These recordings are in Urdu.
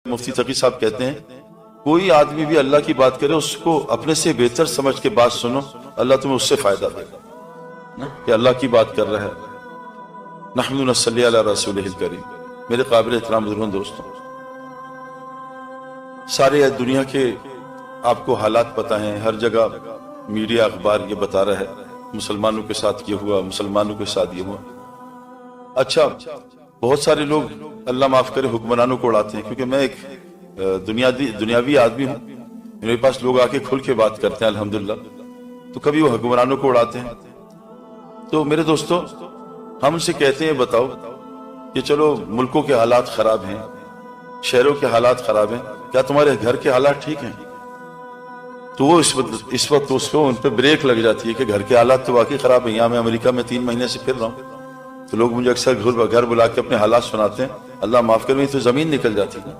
مفتی تقی صاحب کہتے ہیں کوئی آدمی بھی اللہ کی بات کرے اس کو اپنے سے بہتر سمجھ کے بات سنو، اللہ تمہیں اس سے فائدہ دے گا کہ اللہ کی بات کر رہا ہے۔ نحمد نصلی علی رسولہ الکریم۔ میرے قابل احترام بزرگوں دوستوں، سارے دنیا کے آپ کو حالات پتہ ہیں، ہر جگہ میڈیا اخبار یہ بتا رہا ہے مسلمانوں کے ساتھ یہ ہوا، مسلمانوں کے ساتھ یہ ہوا۔ اچھا، بہت سارے لوگ اللہ معاف کرے حکمرانوں کو اڑاتے ہیں، کیونکہ میں ایک دنیاوی آدمی ہوں، میرے پاس لوگ آ کے کھل کے بات کرتے ہیں الحمدللہ، تو کبھی وہ حکمرانوں کو اڑاتے ہیں۔ تو میرے دوستوں، ہم ان سے کہتے ہیں بتاؤ کہ چلو ملکوں کے حالات خراب ہیں، شہروں کے حالات خراب ہیں، کیا تمہارے گھر کے حالات ٹھیک ہیں؟ تو وہ اس وقت ان پہ بریک لگ جاتی ہے کہ گھر کے حالات تو واقعی خراب ہیں۔ یہاں میں امریکہ میں 3 مہینے سے پھر رہا ہوں، تو لوگ مجھے اکثر گھر بلا کے اپنے حالات سناتے ہیں، اللہ معاف کرے تو زمین نکل جاتی ہے،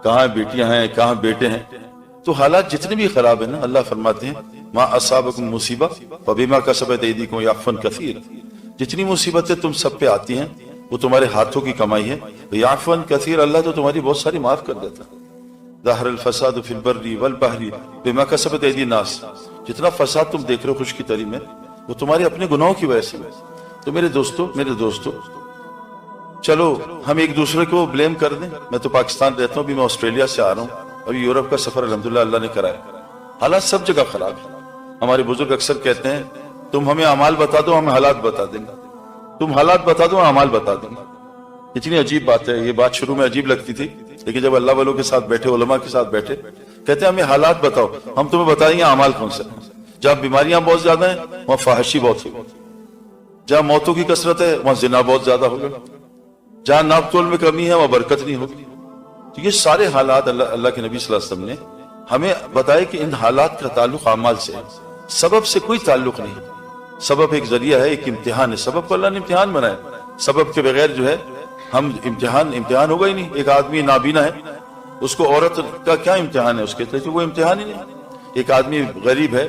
کہاں بیٹیاں ہیں کہاں بیٹے ہیں۔ تو حالات جتنے بھی خراب ہیں نا، اللہ فرماتے ہیں ما اصابکم مصیبہ فبما کسبت ایدیکم یعفو عن کثیر، جتنی مصیبتیں تم سب پہ آتی ہیں وہ تمہارے ہاتھوں کی کمائی ہے، یعفو عن کثیر، اللہ تو تمہاری بہت ساری معاف کر دیتا ہے۔ ظاہر الفساد فی البر والبحر بما کسبت ایدی الناس، جتنا فساد تم دیکھ رہے ہو خشکی تری میں وہ تمہارے اپنے گناہوں کی وجہ سے ہے۔ تو میرے دوستو چلو ہم ایک دوسرے کو بلیم کر دیں۔ میں تو پاکستان رہتا ہوں، ابھی میں آسٹریلیا سے آ رہا ہوں، ابھی یورپ کا سفر الحمدللہ اللہ نے کرایا۔ حالات سب جگہ خراب ہیں۔ ہمارے بزرگ اکثر کہتے ہیں تم ہمیں اعمال بتا دو ہم حالات بتا دیں گے، تم حالات بتا دو اعمال بتا دیں گے۔ اتنی عجیب بات ہے، یہ بات شروع میں عجیب لگتی تھی، لیکن جب اللہ والوں کے ساتھ بیٹھے، علماء کے ساتھ بیٹھے، کہتے ہیں ہمیں حالات بتاؤ ہم تمہیں بتائیں گے اعمال کون سے۔ جہاں بیماریاں بہت زیادہ ہیں وہاں فحاشی بہت ہوگی، جہاں موتوں کی کثرت ہے وہاں زنا بہت زیادہ ہوگا، جہاں ناپ تول میں کمی ہے وہاں برکت نہیں ہوگی۔ تو یہ سارے حالات اللہ کے نبی صلی اللہ علیہ وسلم نے ہمیں بتائے کہ ان حالات کا تعلق اعمال سے ہے، سبب سے کوئی تعلق نہیں۔ سبب ایک ذریعہ ہے، ایک امتحان ہے، سبب کو اللہ نے امتحان بنایا، سبب کے بغیر جو ہے ہم امتحان ہوگا ہی نہیں۔ ایک آدمی نابینا ہے، اس کو عورت کا کیا امتحان ہے؟ اس کے لیے وہ امتحان ہی نہیں۔ ایک آدمی غریب ہے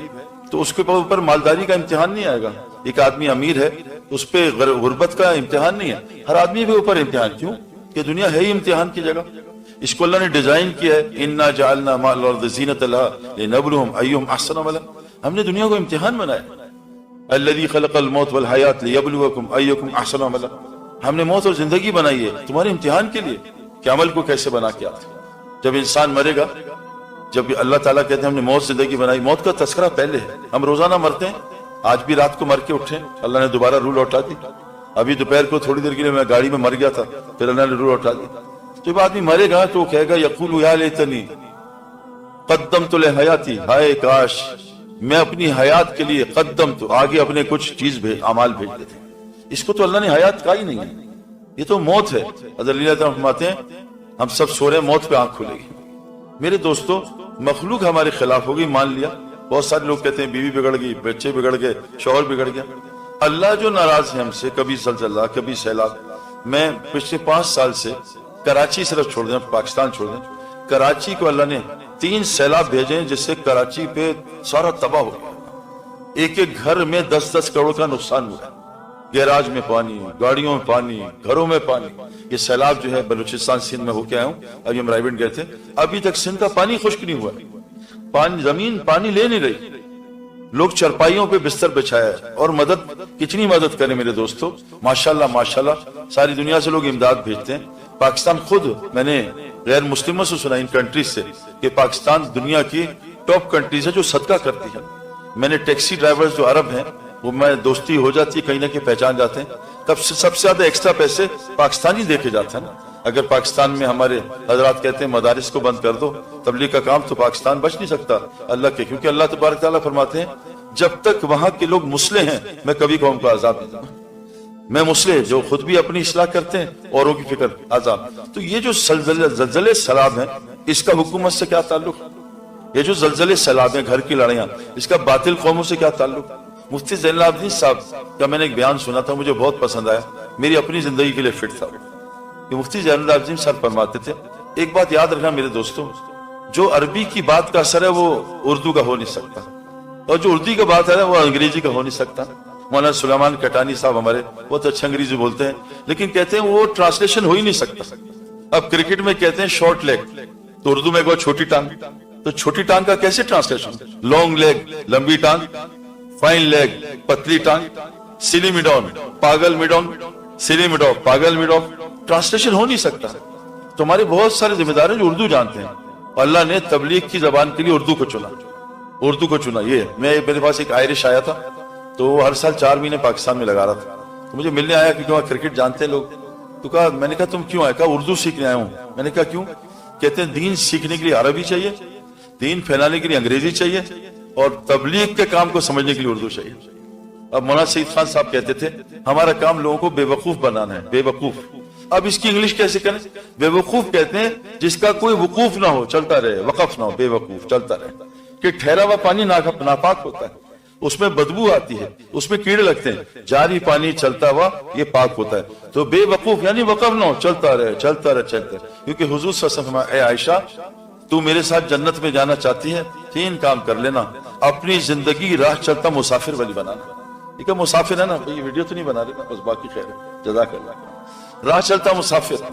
تو اس کے اوپر مالداری کا امتحان نہیں آئے گا۔ ایک آدمی امیر ہے اس پہ غربت کا امتحان نہیں ہے۔ ہر آدمی کے اوپر امتحان، کیوں کہ دنیا ہے ہی امتحان کی جگہ۔ اس کو اللہ نے ڈیزائن کیا ہے، انا جعلنا ما الارض زینۃ لها لنبلوہم ایہم احسن عملا، ہم نے دنیا کو امتحان بنایا۔ الذی خلق الموت والحیات لیبلوکم ایکم احسن عملا، ہم نے موت اور زندگی بنائی ہے تمہارے امتحان کے لیے کہ عمل کو کیسے بنا کے آتے۔ جب انسان مرے گا، جب اللہ تعالیٰ کہتے ہیں ہم نے موت زندگی بنائی، موت کا تذکرہ پہلے ہے۔ ہم روزانہ مرتے ہیں، آج بھی رات کو مر کے اٹھے، اللہ نے دوبارہ روح لوٹا دی۔ ابھی دوپہر کو تھوڑی دیر کے لیے میں گاڑی میں مر گیا تھا، پھر اللہ نے روح لوٹا دی۔ جب آدمی مرے گا تو وہ کہے گا یقول یا لیتنی قدمت لحیاتی، ہائے کاش میں اپنی حیات کے لیے قدمت، آگے اپنے کچھ چیز اعمال بھیج دیتے۔ اس کو تو اللہ نے حیات کا ہی نہیں ہے، یہ تو موت ہے۔ حضرت علی فرماتے ہیں ہم سب سو رہے ہیں، موت پہ آنکھ کھلے گی۔ میرے دوستو، مخلوق ہمارے خلاف ہو گئی، مان لیا۔ بہت سارے لوگ کہتے ہیں بیوی بگڑ گئی، بچے بگڑ گئے، شوہر بگڑ گیا۔ اللہ جو ناراض ہے ہم سے، کبھی زلزلہ کبھی سیلاب۔ میں پچھلے 5 سال سے کراچی صرف چھوڑ دیں، پاکستان چھوڑ دیں، کراچی کو اللہ نے 3 سیلاب بھیجے جس سے کراچی پہ سارا تباہ ہو گیا۔ ایک گھر میں 10-10 کروڑ کا نقصان ہوا، گیراج میں پانی، گاڑیوں میں پانی، گھروں میں پانی۔ یہ سیلاب جو ہے بلوچستان سندھ میں ہو کے آیا ہوں، ابھی ہم رائے گنج گئے تھے، ابھی تک سندھ کا پانی خشک نہیں ہوا، زمین پانی لے نہیں رہی۔ لوگ چرپائیوں پہ بستر بچھایا ہے، اور مدد کتنی مدد کریں میرے دوستو، ماشاءاللہ ماشاءاللہ ساری دنیا سے لوگ امداد بھیجتے ہیں۔ پاکستان خود، میں نے غیر مسلموں سے سنا ان کنٹریز سے کہ پاکستان دنیا کی ٹاپ کنٹریز ہے جو صدقہ کرتی ہے۔ میں نے ٹیکسی ڈرائیورز جو عرب ہیں، وہ میں دوستی ہو جاتی ہے، کہیں نہ کہیں پہچان جاتے ہیں، کب سے سب سے زیادہ ایکسٹرا پیسے پاکستانی دیکھے جاتے ہیں نا۔ اگر پاکستان میں ہمارے حضرات کہتے ہیں مدارس کو بند کر دو، تبلیغ کا کام، تو پاکستان بچ نہیں سکتا اللہ کے، کیونکہ اللہ تبارک تعالیٰ فرماتے ہیں جب تک وہاں کے لوگ مسلح ہیں میں کبھی قوم کو عذاب نہیں دوں گا۔ میں مسلح جو خود بھی اپنی اصلاح کرتے ہیں، اوروں کی فکر عذاب۔ تو یہ جو زلزلے سیلاب ہیں، اس کا حکومت سے کیا تعلق؟ یہ جو زلزلے سیلاب ہیں، گھر کی لڑائیاں، اس کا باطل قوموں سے کیا تعلق؟ مفتی زین العابدین صاحب کا میں نے ایک بیان سنا تھا، مجھے بہت پسند آیا، میری اپنی زندگی کے لیے فٹ تھا۔ کہ مفتی زین العابدین صاحب فرماتے تھے ایک بات یاد رکھنا میرے دوستوں، جو عربی کی بات کا اثر ہے وہ اردو کا ہو نہیں سکتا، اور جو اردو کا بات ہے وہ انگریزی کا ہو نہیں سکتا۔ مولانا سلیمان کٹانی صاحب ہمارے بہت اچھا انگریزی بولتے ہیں، لیکن کہتے ہیں وہ ٹرانسلیشن ہو ہی نہیں سکتا۔ اب کرکٹ میں کہتے ہیں شارٹ لیگ، تو اردو میں کہو چھوٹی ٹانگ، تو چھوٹی ٹانگ کا کیسے ٹرانسلیشن؟ لانگ لیگ لمبی ٹانگ، فائن لیگ پتلی ٹانگ، سلی میڈون پاگل میڈون، سلی میڈو پاگل میڈو، ٹرانسلیشن ہو نہیں سکتا۔ تو ہمارے بہت سارے ذمہ دار ہیں جو اردو جانتے ہیں، اللہ نے تبلیغ کی زبان کے لیے اردو کو چنا، اردو کو چنا۔ یہ میرے پاس ایک آئرش آیا تھا، تو وہ ہر سال 4 مہینے پاکستان میں لگا رہا تھا، تو مجھے ملنے آیا کیونکہ وہاں کرکٹ جانتے ہیں لوگ، تو کہا، میں نے کہا تم کیوں آئے؟ کہا اردو سیکھنے آیا ہوں۔ میں نے کہا کیوں؟ کہتے ہیں دین سیکھنے کے لیے عربی چاہیے، دین پھیلانے کے لیے انگریزی چاہیے، اور تبلیغ کے کام کو سمجھنے کے لیے اردو چاہیے۔ اب مولانا سعید خان صاحب کہتے تھے ہمارا کام لوگوں کو بے وقوف بنانا ہے، بے وقوف۔ اب اس کی انگلش کیسے کریں؟ بے وقوف کہتے ہیں جس کا کوئی وقوف نہ ہو، چلتا رہے، وقف نہ ہو، بے وقوف چلتا رہے۔ کہ ٹھہرا ہوا پانی ناپاک ہوتا ہے، اس میں بدبو آتی ہے، اس میں کیڑے لگتے ہیں، جاری پانی چلتا ہوا یہ پاک ہوتا ہے۔ تو بے وقوف یعنی وقف نہ ہو، چلتا رہے، چلتا رہے، چلتا رہے۔ کیونکہ حضور صلی اللہ علیہ وسلم، اے عائشہ تو میرے ساتھ جنت میں جانا چاہتی ہے، 3 کام کر لینا، اپنی زندگی راہ چلتا مسافر والی بنانا۔ ٹھیک ہے، مسافر ہے نا، یہ ویڈیو تو نہیں بنا رہے نا، بس باقی خیر ہے، جزاک اللہ۔ راہ چلتا مسافر،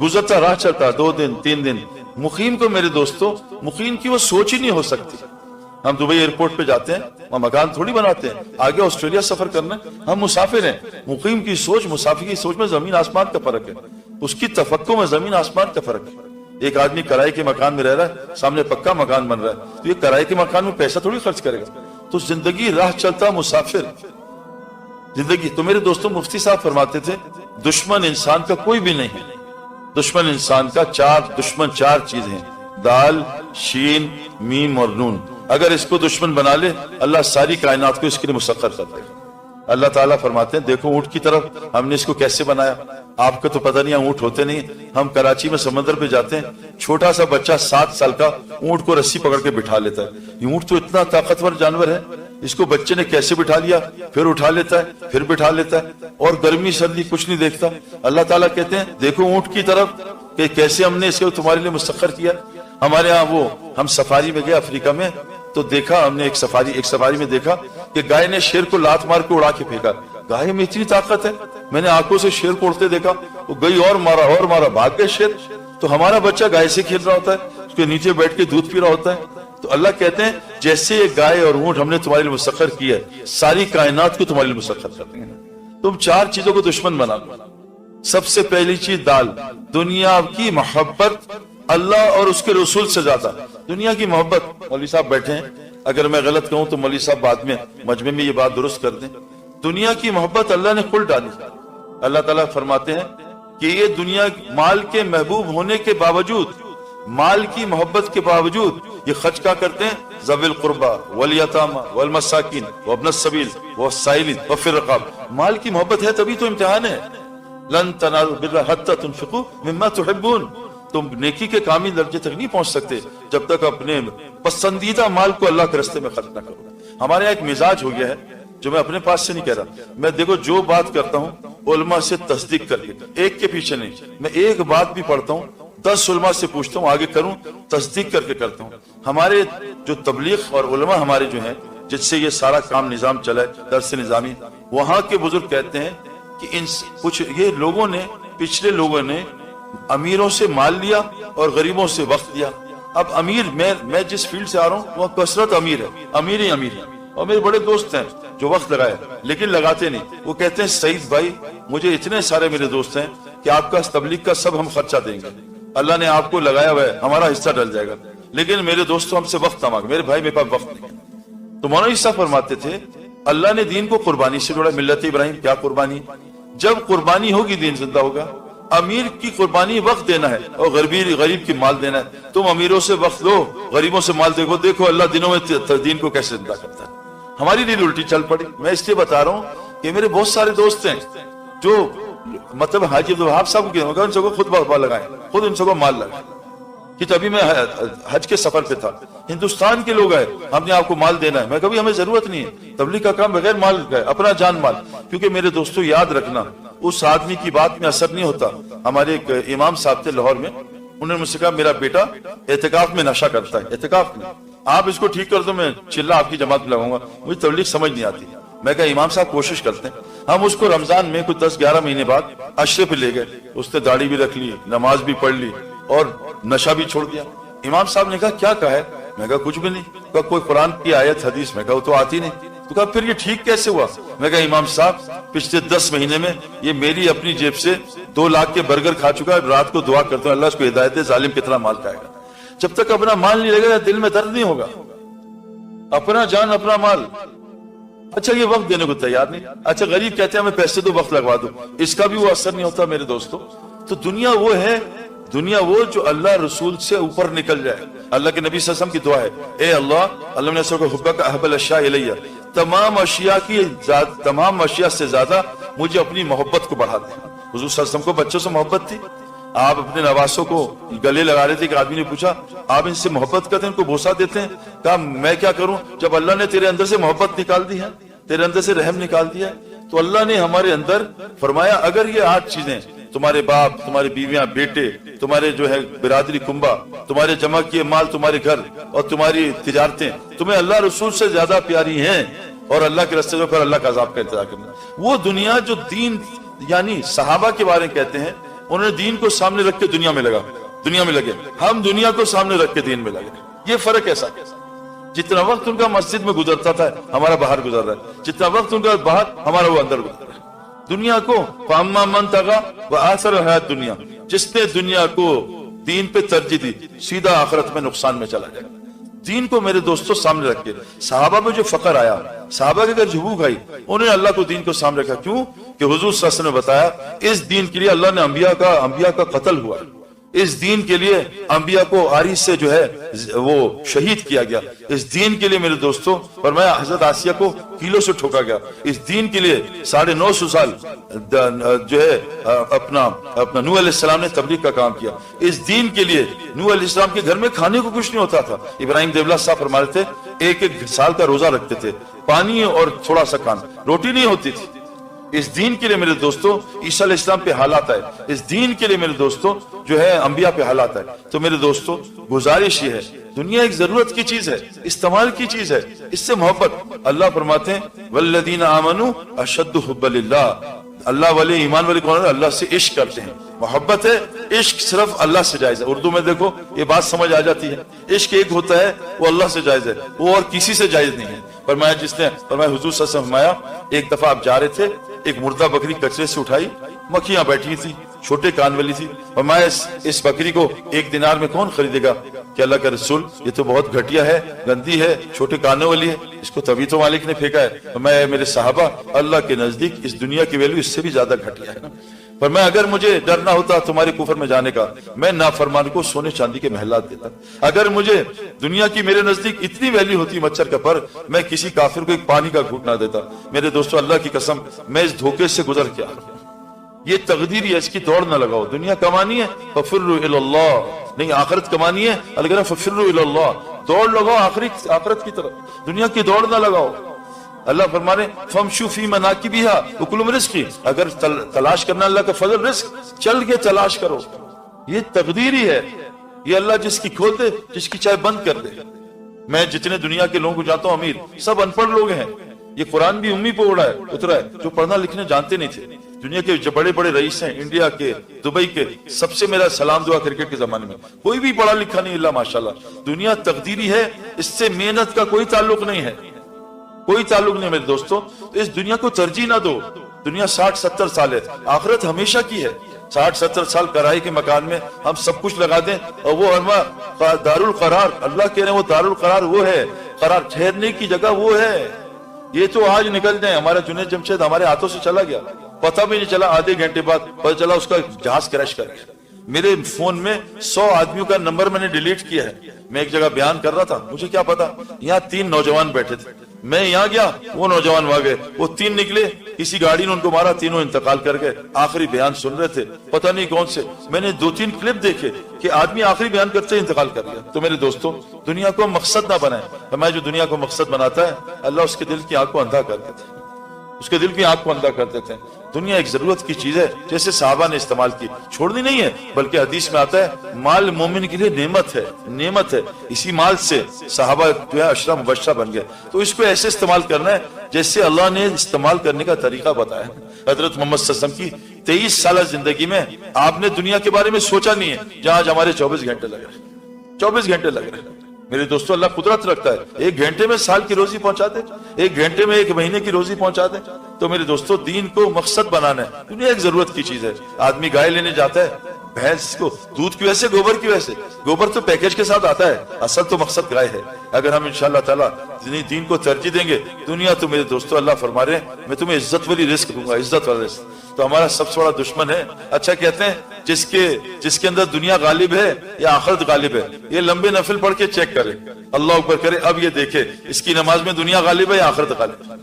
گزرتا راہ چلتا 2 دن 3 دن۔ مقیم کو میرے دوستو، مقیم کی وہ سوچ ہی نہیں ہو سکتی۔ ہم دبئی ایئرپورٹ پہ جاتے ہیں، وہاں مکان تھوڑی بناتے ہیں، آگے آسٹریلیا سفر کرنا ہے، ہم مسافر ہیں۔ مقیم کی سوچ، مسافر کی سوچ میں زمین آسمان کا فرق ہے، اس کی تفکر میں زمین آسمان کا فرق ہے۔ ایک آدمی کرائے کے مکان میں رہ رہا ہے، سامنے پکا مکان بن رہا ہے، تو یہ کرائے کے مکان میں پیسہ تھوڑی خرچ کرے گا۔ تو زندگی راہ چلتا مسافر زندگی۔ تو میرے دوستوں، مفتی صاحب فرماتے تھے دشمن انسان کا کوئی بھی نہیں ہے، دشمن انسان کا 4 چیزیں ہیں، دال، شین، میم اور نون۔ اگر اس کو دشمن بنا لے، اللہ ساری کائنات کو اس کے لیے مسخر کر دے گا۔ اللہ تعالیٰ فرماتے ہیں دیکھو اونٹ کی طرف ہم نے اس کو کیسے بنایا۔ آپ کو تو پتہ نہیں اونٹ ہوتے نہیں، ہم کراچی میں سمندر پہ جاتے ہیں، چھوٹا سا بچہ 7 سال کا اونٹ کو رسی پکڑ کے بٹھا لیتا ہے۔ یہ اونٹ تو اتنا طاقتور جانور ہے، اس کو بچے نے کیسے بٹھا لیا، پھر اٹھا لیتا ہے، پھر بٹھا لیتا ہے، اور گرمی سردی کچھ نہیں دیکھتا۔ اللہ تعالیٰ کہتے ہیں دیکھو اونٹ کی طرف کہ کیسے ہم نے اس کو تمہارے لیے مسخر کیا۔ ہمارے ہاں ہم سفاری میں گئے افریقہ میں، تو دیکھا ہم نے ایک سفاری میں دیکھا کہ گائے نے شیر کو لات مار کے اڑا کے پھینکا۔ گائے میں اتنی طاقت ہے، میں نے آنکھوں سے شیر کو اڑتے دیکھا، وہ گئی اور مارا، بھاگ گئے شیر۔ تو ہمارا بچہ گائے سے کھیل رہا ہوتا ہے، اس کے نیچے بیٹھ کے دودھ پی رہا ہوتا ہے۔ تو اللہ کہتے ہیں جیسے یہ گائے اور اونٹ ہم نے تمہارے لیے مسخر کیا ہے، ساری کائنات کو تمہارے لیے مسخر کر دیں گے۔ تم 4 چیزوں کو دشمن بنا لو۔ سب سے پہلی چیز دال، دنیا کی محبت اللہ اور اس کے رسول سے زیادہ، دنیا کی محبت۔ مولوی صاحب بیٹھے ہیں، اگر میں غلط کہوں تو مولوی صاحب بعد میں مجمع میں یہ بات درست کر دیں۔ دنیا کی محبت اللہ نے کھل ڈالی۔ اللہ تعالیٰ فرماتے ہیں کہ یہ دنیا مال کے محبوب ہونے کے باوجود، مال کی محبت کے باوجود یہ خرچ کیا کرتے ہیں؟ ذوی القربى والیتامى والمساکین وابن السبیل والسائلین وفی الرقاب۔ مال کی محبت ہے تبھی تو امتحان ہے۔ لن تنالوا البر حتى تنفقوا مما تحبون۔ تم نیکی کے کامل درجے تک نہیں پہنچ سکتے جب تک اپنے پسندیدہ مال کو اللہ کے راستے میں خرچ نہ کرو۔ ہمارے یہاں ایک مزاج ہو گیا ہے جو میں اپنے پاس سے نہیں کہہ رہا، میں دیکھو جو بات کرتا ہوں علماء سے تصدیق کر کے، ایک کے پیچھے نہیں، میں ایک بات بھی پڑھتا ہوں 10 علماء سے پوچھتا ہوں آگے کروں، تصدیق کر کے کرتا ہوں۔ ہمارے جو تبلیغ اور علماء ہمارے جو ہیں جس سے یہ سارا کام نظام چلا ہے، درس نظامی، وہاں کے بزرگ کہتے ہیں کہ کچھ یہ لوگوں نے، پچھلے لوگوں نے امیروں سے مال لیا اور غریبوں سے وقت لیا۔ اب امیر، میں جس فیلڈ سے آ رہا ہوں وہ کثرت امیر ہے، امیر ہی امیر ہے، اور میرے بڑے دوست ہیں جو وقت لگائے لیکن لگاتے نہیں۔ وہ کہتے ہیں سعید بھائی مجھے اتنے سارے میرے دوست ہیں کہ آپ کا تبلیغ کا سب ہم خرچہ دیں گے، اللہ نے آپ کو لگایا ہوا ہے، ہمارا حصہ ڈل جائے گا، لیکن میرے دوستوں ہم سے وقت مانگے۔ میرے بھائی میرے پاس وقت نہیں ہے۔ تو مولانا صاحب فرماتے تھے اللہ نے دین کو قربانی سے جوڑا۔ ملت ابراہیم کیا قربانی؟ جب قربانی ہوگی دین زندہ ہوگا۔ امیر کی قربانی وقت دینا ہے اور غریب کی مال دینا ہے۔ تم امیروں سے وقت لو، غریبوں سے مال دیکھو اللہ دنوں میں دین کو کیسے زندہ کرتا ہے۔ ہماری دل الٹی چل پڑی۔ میں اس لیے بتا رہا ہوں کہ میرے بہت سارے دوست ہیں جو مطلب حاجی عبدالوہاب صاحب کے ان سب کو خود بہت لگائیں، خود ان سب کو مال لگائیں کہ تبھی میں حج کے سفر پہ تھا، ہندوستان کے لوگ آئے، ہم نے آپ کو مال دینا ہے۔ میں کبھی ہمیں ضرورت نہیں ہے تبلیغ کا کام بغیر مال کا ہے، اپنا جان مال۔ کیونکہ میرے دوستو یاد رکھنا اس آدمی کی بات میں اثر نہیں ہوتا۔ ہمارے ایک امام صاحب تھے لاہور میں، انہوں نے مجھ سے کہا میرا بیٹا اعتکاف میں نشہ کرتا ہے، اعتکاف میں آپ اس کو ٹھیک کر دو، میں چلہ آپ کی جماعت میں لگاؤں گا، مجھے تبلیغ سمجھ نہیں آتی۔ میں کہا امام صاحب کوشش کرتے ہیں۔ ہم اس کو رمضان میں کچھ 10-11 مہینے بعد عشرے پہ لے گئے، اس نے داڑھی بھی رکھ لی، نماز بھی پڑھ لی، اور نشہ بھی چھوڑ دیا۔ امام صاحب نے کہا کیا کہا ہے؟ میں کہا کچھ بھی نہیں۔ کہا کوئی قرآن کی آیت حدیث؟ میں کہا وہ تو آتی نہیں۔ تو کہا پھر یہ ٹھیک کیسے ہوا؟ میں کہا امام صاحب پچھلے 10 مہینے میں یہ میری اپنی جیب سے 2 لاکھ کے برگر کھا چکا ہے، رات کو دعا کرتا ہوں اللہ اس کو ہدایت دے، ظالم کتنا مال کھائے گا۔ جب تک اپنا مال نہیں لگے گا دل میں درد نہیں ہوگا، اپنا جان اپنا مال۔ اچھا یہ وقت دینے کو تیار نہیں، اچھا غریب کہتے ہیں میں پیسے دو وقت لگوا دوں، اس کا بھی وہ اثر نہیں ہوتا میرے دوستوں۔ تو دنیا وہ ہے، دنیا وہ جو اللہ رسول سے اوپر نکل جائے۔ اللہ کے نبی صلی اللہ علیہ وسلم کی دعا ہے، اے اللہ نے سب کو حبک احب الاشیاء الیہ، تمام اشیاء سے زیادہ مجھے اپنی محبت کو بڑھا دے۔ حضور صلی اللہ علیہ وسلم کو بچوں سے محبت تھی، آپ اپنے نواسوں کو گلے لگا رہے تھے کہ آدمی نے پوچھا آپ ان سے محبت کرتے ہیں، ان کو بوسہ دیتے ہیں؟ کہا میں کیا کروں جب اللہ نے تیرے اندر سے محبت نکال دی ہے، تیرے اندر سے رحم نکال دیا ہے۔ تو اللہ نے ہمارے اندر فرمایا اگر یہ 8 چیزیں، تمہارے باپ، تمہاری بیویاں، بیٹے، تمہارے جو ہے برادری کنبہ، تمہارے جمع کیے مال، تمہارے گھر اور تمہاری تجارتیں تمہیں اللہ رسول سے زیادہ پیاری ہیں، اور اللہ کے راستے پر اللہ کا عذاب کا انتظار کرنا۔ وہ دنیا جو دین، یعنی صحابہ کے بارے میں کہتے ہیں انہوں نے دین کو سامنے رکھ کے دنیا میں لگے، ہم دنیا کو سامنے رکھ کے دین میں لگے۔ یہ فرق ایسا، جتنا وقت ان کا مسجد میں گزرتا تھا ہمارا باہر گزر رہا ہے، جتنا وقت ان کا باہر ہمارا وہ اندر گزر رہا ہے۔ دنیا کو فاما من طغى وآثر الحیات دنیا، جس نے دنیا کو دین پہ ترجیح دی سیدھا آخرت میں نقصان میں چلا جائے۔ دین کو میرے دوستوں سامنے رکھ کے صحابہ میں جو فقر آیا، صحابہ کے اگر جھبوک آئی، انہوں نے اللہ کو دین کو سامنے رکھا۔ کیوں کہ حضور صلی اللہ علیہ وسلم نے بتایا اس دین کے لیے اللہ نے انبیاء کا قتل ہوا، اس دین کے لیے انبیاء کو آری سے جو ہے وہ شہید کیا گیا، اس دین کے لیے میرے دوستوں فرمایا حضرت آسیہ کو کیلوں سے ٹھوکا گیا، اس دین کے لیے 950 سال جو ہے اپنا نوح علیہ السلام نے تبلیغ کا کام کیا، اس دین کے لیے نوح علیہ السلام کے گھر میں کھانے کو کچھ نہیں ہوتا تھا۔ ابراہیم دیولہ صاحب فرما رہے تھے 1 سال کا روزہ رکھتے تھے، پانی اور تھوڑا سا کھانا، روٹی نہیں ہوتی تھی۔ اس دین کے لیے میرے دوستوں عیسیٰ علیہ السلام پہ حالات آئے، اس دین کے لیے میرے دوستوں جو ہے انبیاء پہ حالات آئے۔ تو میرے دوستوں گزارش یہ ہے، دنیا ایک ضرورت کی چیز ہے، استعمال کی چیز ہے، اس سے محبت۔ اللہ فرماتے ہیں والذین آمنوا اشد حبا للہ، اللہ والے ایمان والے کون ہیں؟ اللہ سے عشق کرتے ہیں، محبت ہے، عشق صرف اللہ سے جائز ہے۔ اردو میں دیکھو یہ بات سمجھ آ جاتی ہے، عشق ایک ہوتا ہے وہ اللہ سے جائز ہے، وہ اور کسی سے جائز نہیں ہے۔ فرمایا حضور صلی اللہ علیہ وسلم فرمایا ایک دفعہ آپ جا رہے تھے، ایک مردہ بکری کچرے سے اٹھائی، مکھیاں بیٹھی تھی، چھوٹے کان والی تھی، فرمایا اس بکری کو 1 دینار میں کون خریدے گا؟ کہ اللہ کا رسول یہ تو بہت گھٹیا ہے، گندی ہے، چھوٹے کانوں والی ہے، اس کو تبھی تو مالک نے پھینکا ہے۔ فرمایا میرے صحابہ اللہ کے نزدیک اس دنیا کی ویلیو اس سے بھی زیادہ گھٹیا ہے نا۔ فرمایا اگر مجھے ڈر نہ ہوتا تمہارے کفر میں جانے کا، میں نافرمان کو سونے چاندی کے محلات دیتا۔ اگر مجھے دنیا کی میرے نزدیک اتنی ویلیو ہوتی مچھر کا پر، میں کسی کافر کو ایک پانی کا گھونٹ نہ دیتا۔ میرے دوستو اللہ کی قسم میں اس دھوکے سے گزر کے آ رہا ہوں، یہ تقدیر ہے، اس کی دوڑ نہ لگاؤ۔ دنیا کمانی ہے ففروا الی اللہ، نہیں آخرت کمانی ہے، اللہ ففروا الی اللہ، دوڑ لگاؤ آخرت کی طرف، دنیا کی دوڑ نہ لگاؤ۔ اللہ فرمانے فمشوا فی مناکبہا وکلوا من رزقہ، اگر تلاش کرنا اللہ کا فضل رزق چل کے تلاش کرو، یہ تقدیر ہی ہے، یہ اللہ جس کی کھول دے جس کی چاہے بند کر دے۔ میں جتنے دنیا کے لوگوں کو جانتا ہوں امیر سب ان پڑھ لوگ ہیں، یہ قرآن بھی امی پہ اترا ہے جو پڑھنا لکھنے جانتے نہیں تھے۔ دنیا کے جو بڑے بڑے رئیس ہیں، انڈیا کے، دبئی کے، سب سے میرا سلام دعا کرکٹ کے زمانے میں کوئی بھی پڑھا لکھا نہیں اللہ ماشاءاللہ۔ دنیا تقدیری ہے، اس سے محنت کا کوئی تعلق نہیں ہے، کوئی تعلق نہیں میرے دوستو۔ تو اس دنیا کو ترجیح نہ دو، دنیا 60-70 سال ہے، آخرت ہمیشہ کی ہے۔ 60-70 سال کرائے کے مکان میں ہم سب کچھ لگا دیں اور وہ دارالقرار، اللہ کہہ رہے ہیں وہ دارالقرار وہ ہے، قرار ٹھہرنے کی جگہ وہ ہے۔ یہ تو آج نکل جائیں، ہمارا جنید جمشید ہمارے ہاتھوں سے چلا گیا، پتہ بھی نہیں چلا، آدھے گھنٹے بعد پتہ چلا اس کا جہاز کریش کر گیا۔ میرے فون میں 100 آدمیوں کا نمبر میں نے ڈیلیٹ کیا ہے۔ میں ایک جگہ بیان کر رہا تھا، مجھے کیا پتا یہاں 3 نوجوان بیٹھے تھے، میں یہاں گیا وہ نوجوان وہاں گئے، وہ 3 نکلے، کسی گاڑی نے ان کو مارا، تینوں انتقال کر گئے۔ آخری بیان سن رہے تھے پتہ نہیں کون سے، میں نے 2-3 کلپ دیکھے کہ آدمی آخری بیان کرتے انتقال کر گیا۔ تو میرے دوستوں دنیا کو مقصد نہ بنائیں، میں جو دنیا کو مقصد بناتا ہے اللہ اس کے دل کی آنکھ کو اندھا کر دیتا ہے، اس کے دل کی آنکھ کو اندھا کر دیتے ہیں۔ دنیا ایک ضرورت کی چیز ہے، جیسے صحابہ نے استعمال کی، چھوڑنی نہیں ہے، بلکہ حدیث میں آتا ہے مال مومن کے لیے نعمت ہے، نعمت ہے۔ اسی مال سے صحابہ جو ہے 10 مبشرہ بن گئے، تو اس کو ایسے استعمال کرنا ہے جیسے اللہ نے استعمال کرنے کا طریقہ بتایا. حضرت محمد صلی اللہ علیہ وسلم کی 23 سالہ زندگی میں آپ نے دنیا کے بارے میں سوچا نہیں ہے جہاں ہمارے 24 گھنٹے لگ رہے ہیں. 24 گھنٹے لگ رہے ہیں. میرے دوستو اللہ قدرت رکھتا ہے. 1 گھنٹے میں سال کی روزی پہنچا دے, 1 گھنٹے میں 1 مہینے کی روزی پہنچا دے. تو میرے دوستو دین کو مقصد بنانا ہے. دنیا ایک ضرورت کی چیز ہے. آدمی گائے لینے جاتا ہے, بھینس کو دودھ کی وجہ سے, گوبر کی وجہ سے. گوبر تو پیکیج کے ساتھ آتا ہے, اصل تو مقصد گائے ہے. اگر ہم انشاءاللہ تعالیٰ دین کو ترجیح دیں گے, دنیا تو میرے دوستو اللہ فرما رہے ہیں میں تمہیں عزت والی رزق دوں گا, عزت والا رزق. تو ہمارا سب سے بڑا دشمن ہے, اچھا کہتے ہیں جس کے اندر دنیا غالب ہے یا آخرت غالب ہے, یہ لمبے نفل پڑھ کے چیک کرے, اللہ اکبر کرے, اب یہ دیکھے اس کی نماز میں دنیا غالب ہے یا آخرت غالب ہے.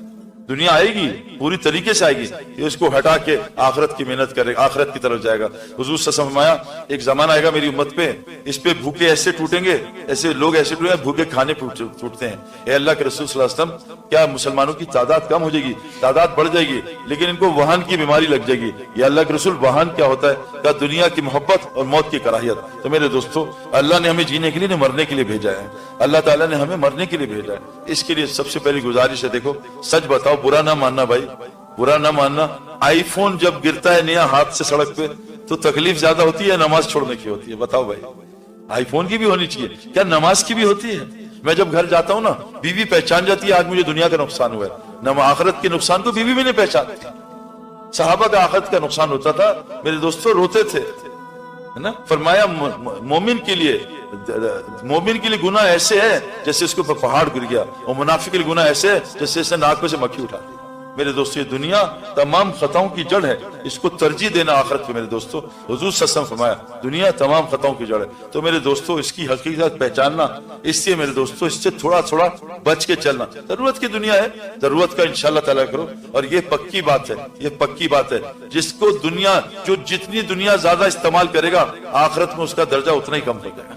دنیا آئے گی, پوری طریقے سے آئے گی, یہ اس کو ہٹا کے آخرت کی محنت کرے, آخرت کی طرف جائے گا. حضور صلی اللہ علیہ وسلم فرمایا ایک زمانہ آئے گا میری امت پہ, اس پہ بھوکے ایسے ٹوٹیں گے, ایسے لوگ ایسے ٹوٹیں گے, بھوکے کھانے ٹوٹتے ہیں. اے اللہ کے رسول صلی اللہ علیہ وسلم, کیا مسلمانوں کی تعداد کم ہو جائے گی؟ تعداد بڑھ جائے گی, لیکن ان کو وہن کی بیماری لگ جائے گی. یا اللہ کے رسول وہن کیا ہوتا ہے؟ کیا دنیا کی محبت اور موت کی کراہیت. تو میرے دوستو اللہ نے ہمیں جینے کے لیے نہیں مرنے کے لیے بھیجا ہے. اللہ تعالیٰ نے ہمیں مرنے کے لیے بھیجا ہے. اس کے لیے سب سے پہلی گزارش ہے, دیکھو سچ بتاؤ, برا نہ ماننا بھائی, برا نہ ماننا. آئی فون جب گرتا ہے نیا ہاتھ سے سڑک پہ تو تکلیف زیادہ ہوتی ہے نماز چھوڑنے کی ہوتی ہے؟ بتاؤ بھائی. آئی فون کی بھی ہونی چاہیے, کیا نماز کی بھی ہوتی ہے؟ میں جب گھر جاتا ہوں نا, بیوی پہچان جاتی ہے آج مجھے دنیا کا نقصان ہوا ہے, نہ آخرت کے نقصان کو بیوی بھی نہیں پہچانتی. صحابہ کا آخرت کا نقصان ہوتا تھا میرے دوستوں, روتے تھے نا. فرمایا مومن کے لیے گناہ ایسے ہے جیسے اس کے اوپر پہاڑ گر گیا, اور منافق کے لیے گناہ ایسے ہے جیسے اسے ناک میں سے مکھی اٹھا دی. میرے دوستو یہ دنیا تمام خطاؤں کی جڑ ہے, اس کو ترجیح دینا آخرت پہ. میرے دوستو حضور صلی اللہ علیہ وسلم فرمایا دنیا تمام خطاؤں کی جڑ ہے. تو میرے دوستو اس کی حقیقت پہچاننا, اس سے میرے دوستو اس سے تھوڑا تھوڑا بچ کے چلنا. ضرورت کی دنیا ہے, ضرورت کا انشاءاللہ تعالیٰ کرو. اور یہ پکی بات ہے, یہ پکی بات ہے, جس کو دنیا جتنی دنیا زیادہ استعمال کرے گا آخرت میں اس کا درجہ اتنا ہی کم ہو جائے گا.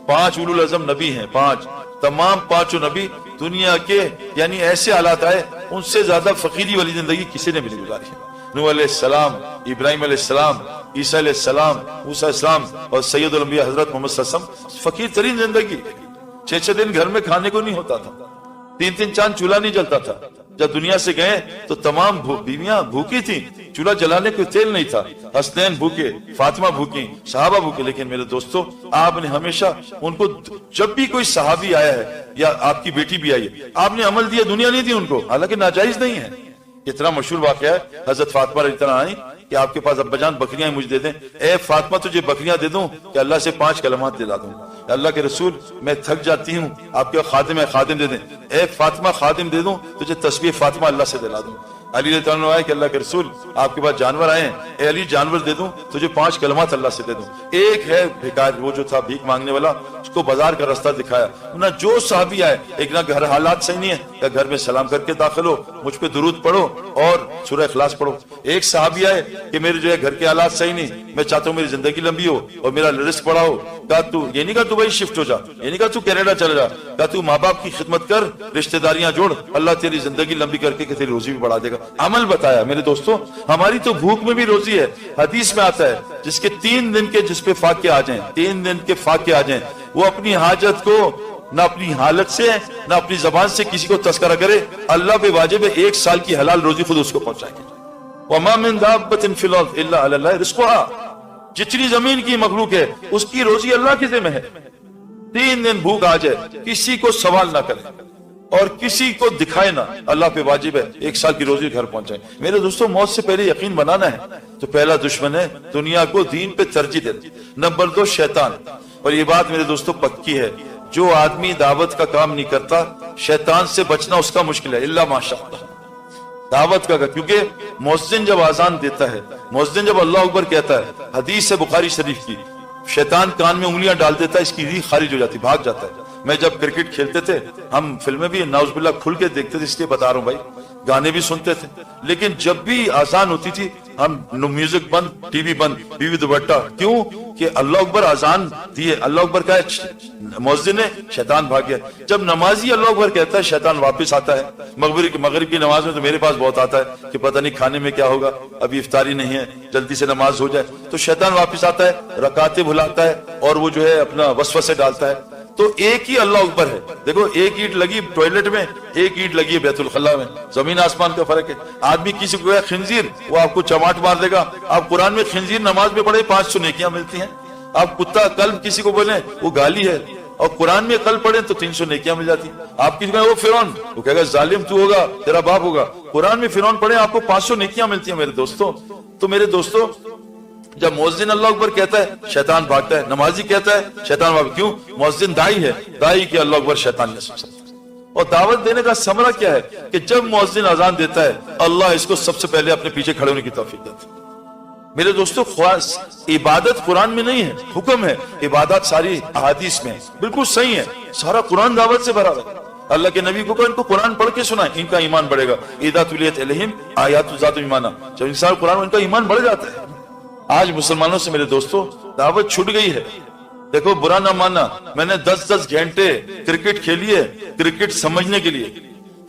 5 اولو العزم نبی ہیں, 5, تمام 5 نبی دنیا کے یعنی ایسے حالات آئے ان سے زیادہ فقیری والی زندگی کسی نے بھی نہیں گزاری. نوح علیہ السلام, ابراہیم علیہ السلام, عیسیٰ علیہ السلام, موسیٰ علیہ السلام اور سید الانبیاء حضرت محمد صلی اللہ علیہ وسلم, فقیر ترین زندگی. 6 دن گھر میں کھانے کو نہیں ہوتا تھا, 3 چاند چولہا نہیں جلتا تھا. جب دنیا سے گئے تو تمام بیویاں بھوکی تھیں, چولہا جلانے کو تیل نہیں تھا. حسنین بھوکے, فاطمہ بھوکی, صحابہ بھوکے. لیکن میرے دوستو آپ نے ہمیشہ ان کو, جب بھی کوئی صحابی آیا ہے یا آپ کی بیٹی بھی آئی ہے, آپ نے عمل دیا, دنیا نہیں دی ان کو, حالانکہ ناجائز نہیں ہے. اتنا مشہور واقعہ ہے, حضرت فاطمہ رضی اللہ عنہا آئی کہ آپ کے پاس ابا جان بکریاں مجھے دے دیں. اے فاطمہ تجھے بکریاں دے دوں کہ اللہ سے 5 کلمات دلا دوں؟ اللہ کے رسول میں تھک جاتی ہوں, آپ کے خادم ہے, خادم دے دیں. اے فاطمہ خادم دے دوں تجھے تسبیح فاطمہ اللہ سے دلا دوں؟ علی رضی اللہ عنہ آئے کہ اللہ کے رسول آپ کے پاس جانور آئے ہیں, اے علی جانور دے دوں تجھے 5 کلمات اللہ سے دے دوں؟ ایک ہے بھیکار, وہ جو تھا بھیک مانگنے والا, اس کو بازار کا راستہ دکھایا. نہ جو صحابی آئے, ایک نہ گھر حالات صحیح نہیں ہے, یا گھر میں سلام کر کے داخل ہو, مجھ پہ درود پڑھو اور سورہ اخلاص پڑھو. ایک صحابی آئے کہ میرے جو ہے گھر کے حالات صحیح نہیں, میں چاہتا ہوں میری زندگی لمبی ہو اور میرا رزق بڑا ہو. کہا تو یہ نہیں کہا تو بھائی شفٹ ہو جا, یہ نہیں کہا تو کینیڈا چلا جا, کہا تو ماں باپ کی خدمت کر, رشتہ داریاں جوڑ, اللہ تیری زندگی لمبی کر کے تیری روزی بھی بڑھا دے گا. عمل بتایا. میرے دوستو ہماری تو بھوک میں بھی روزی ہے. حدیث میں آتا ہے جس کے 3 دن کے جس پہ فاقے آ جائیں, 3 دن کے فاقے آ جائیں, وہ اپنی حاجت کو نہ اپنی حالت سے نہ اپنی زبان سے کسی کو تذکرہ کرے, اللہ پہ واجب ہے 1 سال کی حلال روزی خود اس کو پہنچائے گی. وَمَا مِن دَابَّةٍ فِي الْأَرْضِ إِلَّا عَلَى اللَّهِ رِزْقُهَا, جتنی زمین کی مخلوق ہے اس کی روزی اللہ کے ذمہ ہے. 3 دن بھوک آ جائے, کسی کو سوال نہ کرے اور کسی کو دکھائے نہ, اللہ پہ واجب ہے 1 سال کی روزی گھر پہنچائے. میرے دوستو موت سے پہلے یقین بنانا ہے. تو پہلا دشمن ہے دنیا کو دین پہ ترجیح دینا. نمبر 2 شیطان. اور یہ بات میرے دوستو پکی ہے, جو آدمی دعوت کا کام نہیں کرتا شیطان سے بچنا اس کا مشکل ہے, الا ماشاءاللہ. دعوت کا, کیونکہ مؤذن جب آزان دیتا ہے, مؤذن جب اللہ اکبر کہتا ہے, حدیث ہے بخاری شریف کی, شیطان کان میں انگلیاں ڈال دیتا ہے, اس کی ریح خارج ہو جاتی, بھاگ جاتا ہے. میں جب کرکٹ کھیلتے تھے, ہم فلمیں بھی نعوذ باللہ کھل کے دیکھتے تھے, اس لیے بتا رہا ہوں بھائی, گانے بھی سنتے تھے, لیکن جب بھی آزان ہوتی تھی ہم میوزک بند, ٹی وی بند, بیوی دوپٹہ. کیوں کہ اللہ اکبر آزان دیے, اللہ اکبر کا مؤذن ہے, شیطان بھاگ گیا. جب نمازی اللہ اکبر کہتا ہے شیطان واپس آتا ہے. مغرب کی نماز میں تو میرے پاس بہت آتا ہے کہ پتہ نہیں کھانے میں کیا ہوگا, ابھی افطاری نہیں ہے, جلدی سے نماز ہو جائے. تو شیطان واپس آتا ہے, رکعتیں بھلاتا ہے اور وہ جو ہے اپنا وسوسے ڈالتا ہے. تو ایک ہی اللہ اکبر ہے. دیکھو ایک اینٹ لگی ٹوائلٹ میں, ایک اینٹ لگی ہے بیت الخلا میں, زمین آسمان کا فرق ہے. آدمی کسی کو کہے خنزیر, وہ آپ کو چماٹ مار دے گا. آپ قرآن میں خنزیر نماز میں پڑھے 500 نیکیاں ملتی ہیں. آپ کتا کلب کسی کو بولیں وہ گالی ہے, اور قرآن میں کل پڑھیں تو 300 نیکیاں مل جاتی. آپ کسی کو کہیں وہ فرعون, وہ کہے گا ظالم تو ہوگا, تیرا باپ ہوگا. قرآن میں فرعون پڑھیں آپ کو 500 نیکیاں ملتی ہیں میرے دوستوں. تو میرے دوستوں, جب مؤذن اللہ اکبر کہتا ہے شیطان بھاگتا ہے, نمازی کہتا ہے شیطان بھاگتا ہے. کیوں؟ مؤذن دائی ہے, دائی کہ اللہ اکبر شیطان نہیں سن سکتا. اور دعوت دینے کا ثمرہ کیا ہے کہ جب مؤذن اذان دیتا ہے اللہ اس کو سب سے پہلے اپنے پیچھے کھڑے ہونے کی توفیق دیتا ہے. میرے دوستوں, عبادت قرآن میں نہیں ہے, حکم ہے. عبادت ساری احادیث میں بالکل صحیح ہے. سارا قرآن دعوت سے بھرا ہے. اللہ کے نبی کو کہا ان کو قرآن پڑھ کے سنائیں, ان کا ایمان بڑھے گا. اذا تلیت علیہم آیات ذات ایمانا, جب انسان قرآن ان کا ایمان بڑھ جاتا ہے. آج مسلمانوں سے میرے دوستوں دعوت چھوٹ گئی ہے. دیکھو برا نہ ماننا, میں نے 10 گھنٹے کرکٹ کھیلی ہے کرکٹ سمجھنے کے لیے.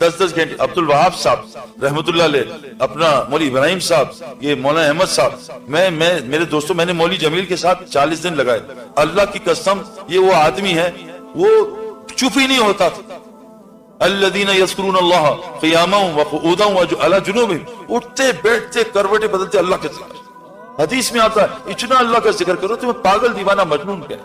10 گھنٹے. عبد الوہاب صاحب رحمت اللہ علیہ, اپنا مولوی ابراہیم صاحب, یہ مولانا احمد صاحب, میں میرے دوستوں میں نے مولوی جمیل کے ساتھ 40 دن لگائے. اللہ کی قسم یہ وہ آدمی ہے وہ چپ ہی نہیں ہوتا تھا. الذین یذکرون اللہ قیاما وقعودا وعلی جنوبہم, اٹھتے بیٹھتے کروٹیں بدلتے اللہ کے ذکر. حدیث میں آتا ہے اتنا اللہ کا ذکر کرو تمہیں پاگل دیوانہ مجنون کہے.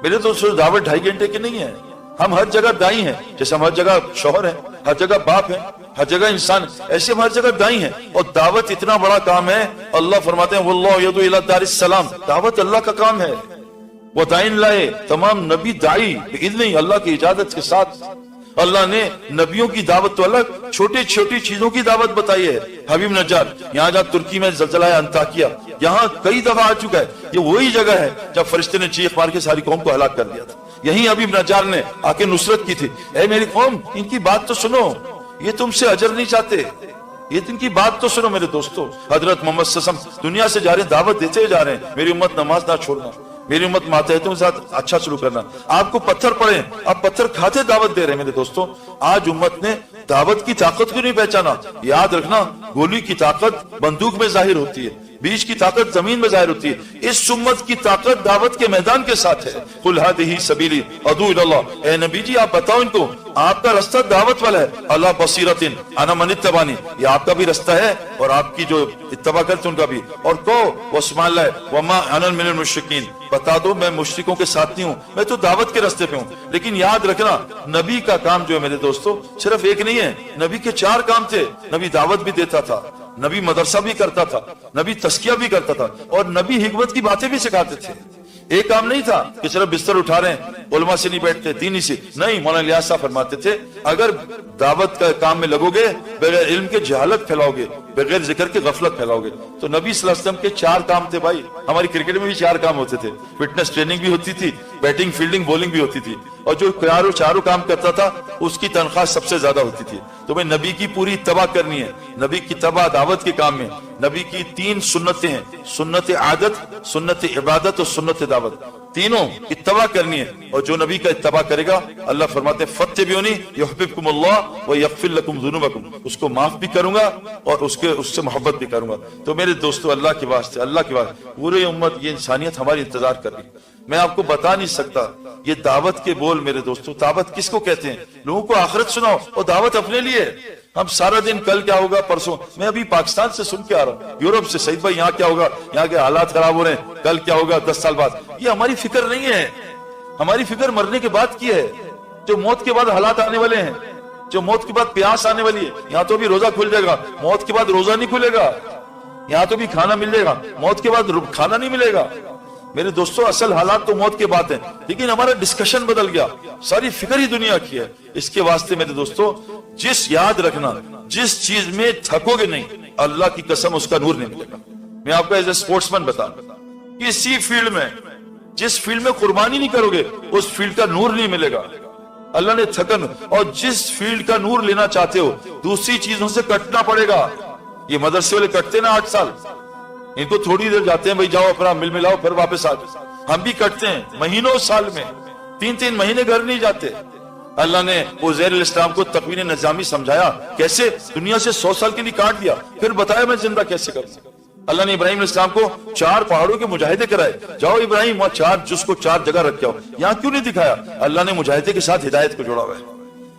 میرے دوستوں دعوت 2.5 گھنٹے کی نہیں ہے. ہم ہر جگہ دائی ہیں, جیسے ہم ہر جگہ شوہر ہیں, ہر جگہ باپ ہیں, ہر جگہ انسان, ایسے ہم ہر جگہ دائی ہیں. اور دعوت اتنا بڑا کام ہے, اللہ فرماتے ہیں واللہ یدعو الی دار السلام, دعوت اللہ کا کام ہے. وہ دائن لائے تمام نبی دائی باذن اللہ کی اجازت کے ساتھ. اللہ نے نبیوں کی دعوت تو الگ, چھوٹی چھوٹی چیزوں کی دعوت بتائی ہے. حبیب نجار یہاں جہاں ترکی میں زلزلہ انطاکیہ, یہاں کئی دفعہ آ چکا ہے. یہ وہی جگہ ہے جب فرشتے نے چیخ مار کے ساری قوم کو ہلاک کر دیا تھا. یہیں حبیب نجار نے آ کے نصرت کی تھی. اے میری قوم ان کی بات تو سنو, یہ تم سے اجر نہیں چاہتے, یہ ان کی بات تو سنو. میرے دوستو حضرت محمد صلی اللہ علیہ وسلم دنیا سے جا رہے ہیں, دعوت دیتے جا رہے ہیں, میری امت نماز نہ چھوڑنا, میری امت ماتحتوں کے ساتھ اچھا سلوک کرنا. آپ کو پتھر پڑے, آپ پتھر کھاتے دعوت دے رہے ہیں. میرے دوستوں آج امت نے دعوت کی طاقت کو نہیں پہچانا. یاد رکھنا گولی کی طاقت بندوق میں ظاہر ہوتی ہے, بیج کی طاقت زمین میں ظاہر ہوتی ہے. اس امت کی طاقت دعوت کے میدان کے ساتھ ہے. قل ھذہ سبیلی ادعو الی اللہ, اے نبی جی آپ بتاؤ ان کو آپ کا رستہ دعوت والا ہے. اللہ بصیرۃ انا من اتبعنی, یہ آپ کا بھی رستہ ہے اور آپ کی جو اتباع کرتے ان کا بھی. اور کہو وسبحان اللہ وما انا من المشرکین, بتا دو میں مشرکوں کے ساتھ نہیں ہوں, میں تو دعوت کے راستے پہ ہوں. لیکن یاد رکھنا نبی کا کام جو ہے میرے دوستو صرف ایک نہیں ہے, نبی کے 4 کام تھے. نبی دعوت بھی دیتا تھا, نبی مدرسہ بھی کرتا تھا, نبی تزکیہ بھی کرتا تھا, اور نبی حکمت کی باتیں بھی سکھاتے تھے. ایک کام نہیں تھا کہ صرف بستر اٹھا رہے ہیں, علماء سے نہیں بیٹھتے, دینی سے نہیں. مولانا الیاس صاحب فرماتے تھے اگر دعوت کا کام میں لگو گے بغیر علم کے جہالت پھیلاؤ گے, بغیر ذکر کے غفلت پھیلاؤ گے. تو نبی صلی اللہ علیہ وسلم کے 4 کام تھے بھائی. ہماری کرکٹ میں بھی 4 کام ہوتے تھے, فٹنس ٹریننگ بھی ہوتی تھی, بیٹنگ فیلڈنگ بولنگ بھی ہوتی تھی, اور جو چاروں کام کرتا تھا اس کی تنخواہ سب سے زیادہ ہوتی تھی. تو میں نبی کی پوری اتباع کرنی ہے. نبی کی اتباع دعوت کے کام میں نبی کی 3 سنتیں ہیں, سنت عادت, سنت عبادت اور سنت دعوت, تینوں اتباع کرنی ہے. اور جو نبی کا اتباع کرے گا اللہ فرماتے ہیں فاتبعونی یحببکم اللہ ویغفر لکم ذنوبکم, اس کو معاف بھی کروں گا اور اس سے محبت بھی کروں گا. تو میرے دوستو اللہ کے واسطے, اللہ کے واسطے پوری امت, یہ انسانیت ہماری انتظار کر رہی. میں آپ کو بتا نہیں سکتا یہ دعوت کے بول. میرے دوستو دعوت کس کو کہتے ہیں؟ لوگوں کو آخرت سناؤ, اور دعوت اپنے لیے. ہم سارا دن کل کیا ہوگا پرسوں, میں ابھی پاکستان سے سن کے آ رہا ہوں, یورپ سے, سعید بھائی یہاں کیا ہوگا, یہاں کے حالات خراب ہو رہے ہیں, کل کیا ہوگا 10 سال بعد. یہ ہماری فکر نہیں ہے. ہماری فکر مرنے کے بعد کی ہے, جو موت کے بعد حالات آنے والے ہیں, جو موت کے بعد پیاس آنے والی ہے. یہاں تو بھی روزہ کھل جائے گا, موت کے بعد روزہ نہیں کھلے گا. یہاں تو بھی کھانا مل جائے گا, موت کے بعد کھانا نہیں ملے گا. میرے دوستو اصل حالات تو موت کے بعد ہیں, لیکن ہمارا ڈسکشن بدل گیا, ساری فکر ہی دنیا کی ہے. اس کے واسطے میرے دوستو یاد رکھنا جس چیز میں تھکو گے نہیں, اللہ کی قسم اس کا نور نہیں ملے گا. میں آپ کو ایز اے اسپورٹس مین بتا, کسی فیلڈ میں جس فیلڈ میں قربانی نہیں کرو گے اس فیلڈ کا نور نہیں ملے گا. اللہ نے تھکن, اور جس فیلڈ کا نور لینا چاہتے ہو دوسری چیزوں سے کٹنا پڑے گا. یہ مدرسے والے کٹتے نا 8 سال, ان کو تھوڑی دیر جاتے ہیں بھائی جاؤ اپنا مل ملاؤ پھر واپس آ جاؤ. ہم بھی کٹتے ہیں مہینوں سال میں, 3 مہینے گھر نہیں جاتے. اللہ نے عزیر علیہ السلام کو تکوین نظامی سمجھایا, کیسے دنیا سے 100 سال کے لیے کاٹ دیا, پھر بتایا میں زندہ کیسے کروں. اللہ نے ابراہیم علیہ السلام کو 4 پہاڑوں کے مجاہدے کرائے، جاؤ ابراہیم وہاں 4 جز کو 4 جگہ رکھ کے آؤ، یہاں کیوں نہیں دکھایا؟ اللہ نے مجاہدے کے ساتھ ہدایت کو جوڑا ہوا ہے۔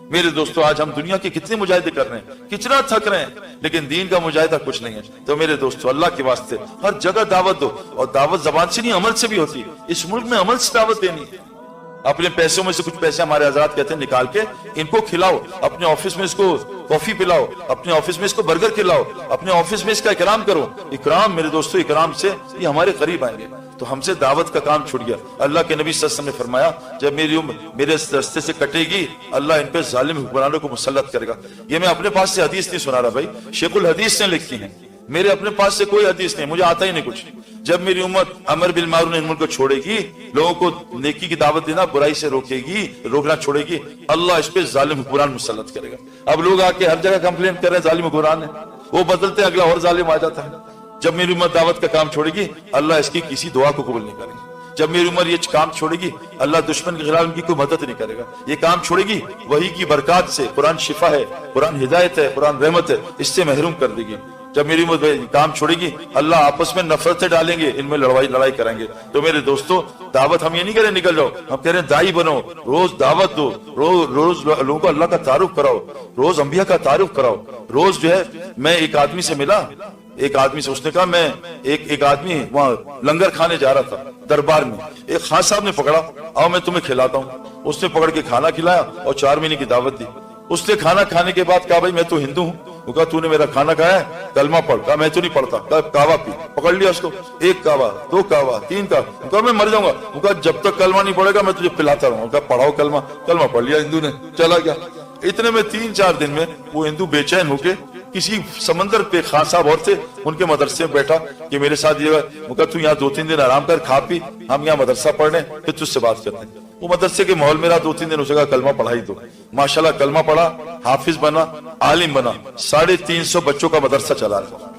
میرے دوستو آج ہم دنیا کے کتنے مجاہدے کر رہے ہیں، کتنا تھک رہے ہیں، لیکن دین کا مجاہدہ کچھ نہیں ہے۔ تو میرے دوستو اللہ کے واسطے ہر جگہ دعوت دو، اور دعوت زبان سے نہیں عمل سے بھی ہوتی ہے۔ اس ملک میں عمل سے دعوت دینی ہے۔ اپنے پیسوں میں سے کچھ پیسے ہمارے حضرات کہتے ہیں نکال کے ان کو کھلاؤ، اپنے آفس میں اس کو کافی پلاؤ، اپنے آفس میں اس کو برگر کھلاؤ، اپنے آفس میں اس کا اکرام کرو۔ اکرام میرے دوستو، اکرام سے یہ ہمارے قریب آئیں گے۔ تو ہم سے دعوت کا کام چھوٹ گیا۔ اللہ کے نبی صلی اللہ علیہ وسلم نے فرمایا جب میری عمر میرے اس راستے سے کٹے گی، اللہ ان پہ ظالم حکمرانوں کو مسلط کرے گا۔ یہ میں اپنے پاس سے حدیث نہیں سنا رہا بھائی، شیخ الحدیث نے لکھی ہیں، میرے اپنے پاس سے کوئی حدیث نہیں، مجھے آتا ہی نہیں کچھ۔ جب میری امت امر بالمعروف نہی عن المنکر کو چھوڑے گی، لوگوں کو نیکی کی دعوت دینا، برائی سے روکے گی، روکنا چھوڑے گی، اللہ اس پہ ظالم حکمران مسلط کرے گا۔ اب لوگ آ کے ہر جگہ کمپلین کر رہے ہیں ظالم حکمران ہے، وہ بدلتے اگلا اور ظالم آ جاتا ہے۔ جب میری امت دعوت کا کام چھوڑے گی، اللہ اس کی کسی دعا کو قبول نہیں کرے گا۔ جب میری عمر یہ کام چھوڑے گی، اللہ دشمن کے خلاف ان کی کوئی مدد نہیں کرے گا۔ یہ کام چھوڑے گی، وحی کی برکات سے، قرآن شفا ہے، قرآن ہدایت ہے، قرآن رحمت ہے، اس سے محروم کر دے گی۔ جب میری عمر کام چھوڑے گی، اللہ آپس میں نفرتیں ڈالیں گے، ان میں لڑائی کریں گے۔ تو میرے دوستو دعوت ہم یہ نہیں کہہ رہے نکل جاؤ، ہم کہہ رہے ہیں دائی بنو، روز دعوت دو، روز لوگوں کو اللہ کا تعارف کراؤ، روز انبیاء کا تعارف کراؤ۔ روز جو ہے میں ایک آدمی سے ملا، ایک آدمی سے، اس نے کہا میں ایک آدمی وہاں لنگر کھانے جا رہا تھا دربار میں، ایک خان صاحب نے پکڑا، آؤ میں تمہیں کھلاتا ہوں۔ اس نے پکڑ کے کھانا کھلایا اور 4 مہینے کی دعوت دی۔ اس نے کھانا کھانے کے بعد کہا بھائی میں تو ہندو ہوں۔ وہ کہا تو نے میرا کھانا کھایا ہے، کلمہ پڑھ۔ کہا میں تو نہیں پڑھتا۔ کہا کعوہ پی۔ پکڑ لیا اس کو، 1 کعوہ 2 کعوہ 3 کعوہ۔ کہا میں مر جاؤں گا۔ وہ کہا جب تک کلمہ نہیں پڑھے گا میں تجھے پلاتا رہوں گا۔ کہا پڑھاؤ کلمہ۔ کلمہ پڑھ لیا ہندو نے، چلا گیا۔ اتنے میں 3-4 دن میں وہ ہندو بے چین ہو کے کسی سمندر پہ خان صاحب اور تھے، ان کے مدرسے میں بیٹھا کہ میرے ساتھ یہ وہ کہا تو یہاں 2-3 دن آرام کر، کھا پی، ہم یہاں مدرسہ پڑھنے پھر تجھ سے بات کرتے ہیں۔ وہ مدرسے کے ماحول میں رہا 2-3 دن، اسے کہا کلمہ پڑھائی دو۔ ماشاءاللہ کلمہ پڑھا، حافظ بنا، عالم بنا، 350 بچوں کا مدرسہ چلا رہا۔